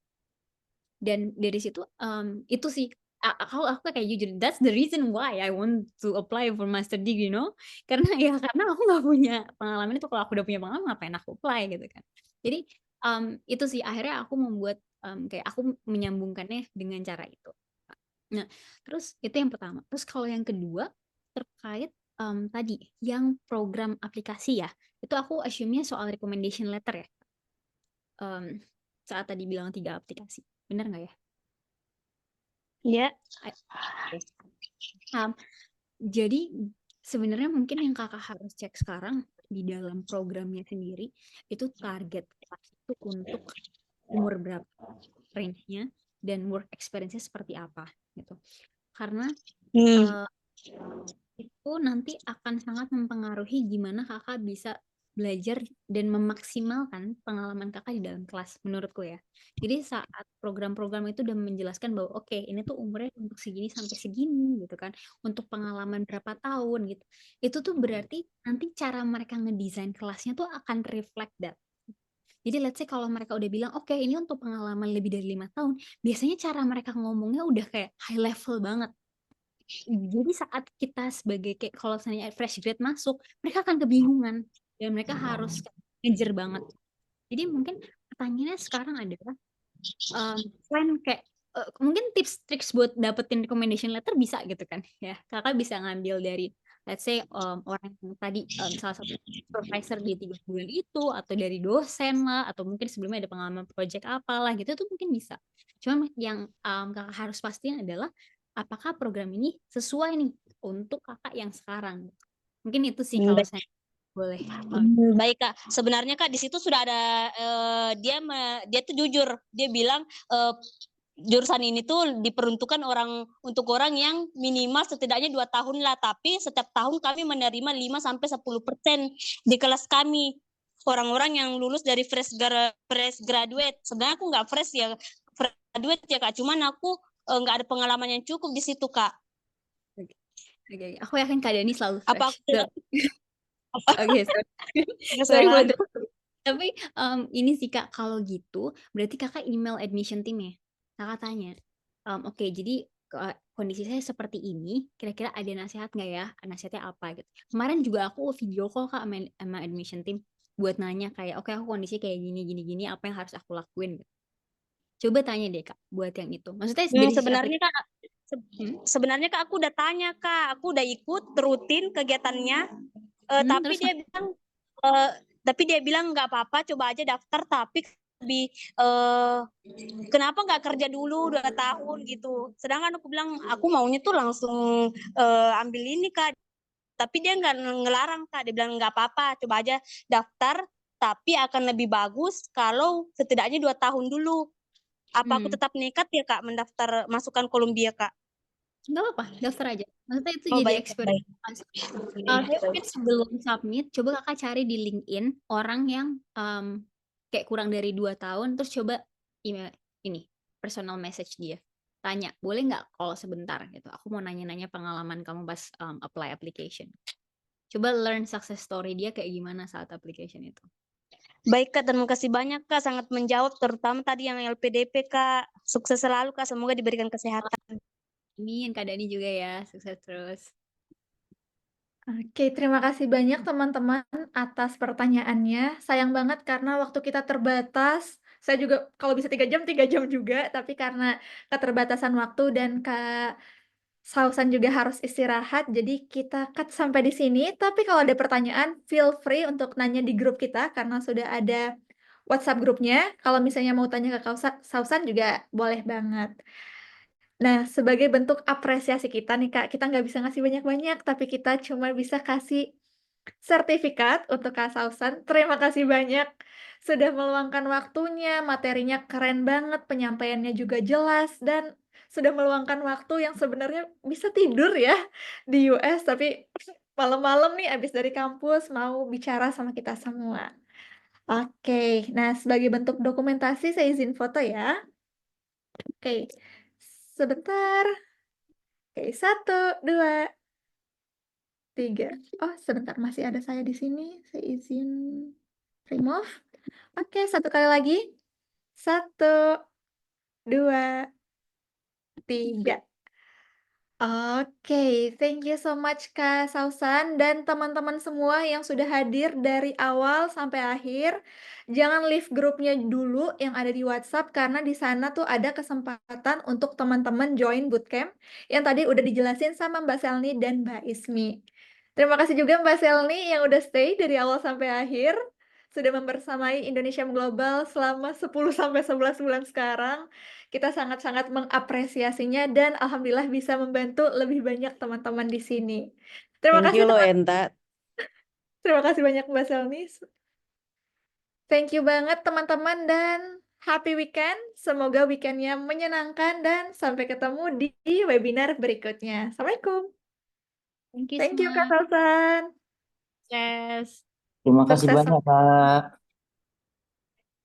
Dan dari situ itu sih aku kayak jujur, that's the reason why I want to apply for master degree, karena aku nggak punya pengalaman itu. Kalau aku udah punya pengalaman ngapain aku apply gitu kan. Jadi itu sih akhirnya aku membuat kayak aku menyambungkannya dengan cara itu. Nah, terus itu yang pertama. Terus kalau yang kedua terkait tadi yang program aplikasi ya, itu aku assume-nya soal recommendation letter ya. Saat tadi bilang 3 aplikasi, benar nggak ya? Iya. Jadi sebenarnya mungkin yang kakak harus cek sekarang di dalam programnya sendiri itu target kelas itu untuk umur berapa, range-nya, dan work experience-nya seperti apa gitu. Karena itu nanti akan sangat mempengaruhi gimana kakak bisa belajar dan memaksimalkan pengalaman kakak di dalam kelas menurutku ya. Jadi saat program-program itu udah menjelaskan bahwa oke, ini tuh umurnya untuk segini sampai segini gitu kan, untuk pengalaman berapa tahun gitu. Itu tuh berarti nanti cara mereka ngedesain kelasnya tuh akan reflect that. Jadi let's say kalau mereka udah bilang oke, ini untuk pengalaman lebih dari 5 tahun, biasanya cara mereka ngomongnya udah kayak high level banget. Jadi saat kita sebagai kayak kalau misalnya fresh grade masuk, mereka akan kebingungan dan mereka harus ngejar banget. Jadi mungkin pertanyaannya sekarang adalah selain kayak mungkin tips-tips buat dapetin recommendation letter bisa gitu kan ya. Kakak bisa ngambil dari let's say orang yang tadi salah satu supervisor di 3 bulan itu, atau dari dosen lah, atau mungkin sebelumnya ada pengalaman project apalah gitu, itu mungkin bisa. Cuma yang kakak harus pastiin adalah apakah program ini sesuai nih untuk kakak yang sekarang. Mungkin itu sih kalau saya boleh. Baik Kak, sebenarnya Kak di situ sudah ada dia tuh jujur, dia bilang jurusan ini tuh diperuntukkan untuk orang yang minimal setidaknya 2 tahun lah, tapi setiap tahun kami menerima 5-10% di kelas kami, orang-orang yang lulus dari fresh graduate. Sebenarnya aku nggak fresh ya, fresh graduate ya Kak, cuman aku nggak ada pengalaman yang cukup di situ Kak. Oke. Aku yakin Kak Dani selalu Apa fresh. Oke, sorry Sorry. buat tapi ini sih Kak, kalau gitu berarti kakak email admission team ya. Kakak tanya, oke jadi kondisi saya seperti ini, kira-kira ada nasihat nggak ya? Nasihatnya apa gitu. Kemarin juga aku video call Kak sama admission team buat nanya kayak, oke aku kondisi kayak gini, apa yang harus aku lakuin gitu. Coba tanya deh Kak buat yang itu. Maksudnya dari sisi Sebenarnya Kak, sebenarnya Kak aku udah tanya Kak, aku udah ikut rutin kegiatannya, tapi terus dia bilang nggak apa-apa, coba aja daftar, tapi lebih kenapa nggak kerja dulu 2 tahun gitu. Sedangkan aku bilang aku maunya tuh langsung ambil ini Kak, tapi dia nggak ngelarang Kak, dia bilang nggak apa-apa, coba aja daftar, tapi akan lebih bagus kalau setidaknya 2 tahun dulu. Apa aku tetap nekat ya Kak mendaftar masukkan Columbia Kak? nggak apa-apa, daftar aja. Maksudnya itu Oh jadi baik, eksperimen. Tapi mungkin sebelum submit, coba kakak cari di LinkedIn orang yang kayak kurang dari 2 tahun, terus coba email ini personal message dia, tanya boleh nggak kalau sebentar gitu, aku mau nanya-nanya pengalaman kamu pas apply application. Coba learn success story dia kayak gimana saat application itu. Baik Kak, terima kasih banyak Kak, sangat menjawab terutama tadi yang LPDP Kak. Sukses selalu Kak, semoga diberikan kesehatan. Amin, Kak Dani juga ya, sukses terus. Oke, terima kasih banyak teman-teman atas pertanyaannya. Sayang banget karena waktu kita terbatas. Saya juga kalau bisa 3 jam juga, tapi karena keterbatasan waktu dan Kak Sausan juga harus istirahat, jadi kita cut sampai di sini. Tapi kalau ada pertanyaan, feel free untuk nanya di grup kita karena sudah ada WhatsApp grupnya. Kalau misalnya mau tanya ke Sausan juga boleh banget. Nah, sebagai bentuk apresiasi kita nih Kak, kita nggak bisa ngasih banyak-banyak, tapi kita cuma bisa kasih sertifikat untuk Kak Sausan. Terima kasih banyak sudah meluangkan waktunya, materinya keren banget, penyampaiannya juga jelas, dan sudah meluangkan waktu yang sebenarnya bisa tidur ya di US, tapi malam-malam nih abis dari kampus mau bicara sama kita semua. Oke, nah sebagai bentuk dokumentasi saya izin foto ya. Oke, sebentar. Oke, 1, 2, 3. Oh, sebentar, masih ada saya di sini. Saya izin remove. Oke, 1 kali lagi. 1, 2, 3. Oke, thank you so much Kak Sausan dan teman-teman semua yang sudah hadir dari awal sampai akhir. Jangan leave grupnya dulu yang ada di WhatsApp karena di sana tuh ada kesempatan untuk teman-teman join bootcamp yang tadi udah dijelasin sama Mbak Selni dan Mbak Ismi. Terima kasih juga Mbak Selni yang udah stay dari awal sampai akhir. Sudah membersamai Indonesia Global selama 10-11 bulan sekarang. Kita sangat-sangat mengapresiasinya dan alhamdulillah bisa membantu lebih banyak teman-teman di sini. Terima Thank kasih you loh teman. Enta. Terima kasih banyak Mbak Selni. Thank you banget teman-teman dan happy weekend. Semoga weekendnya menyenangkan dan sampai ketemu di webinar berikutnya. Assalamualaikum. Thank you Thank you Kak semua. Sausan. Yes. Terima kasih Sukses banyak, Kak.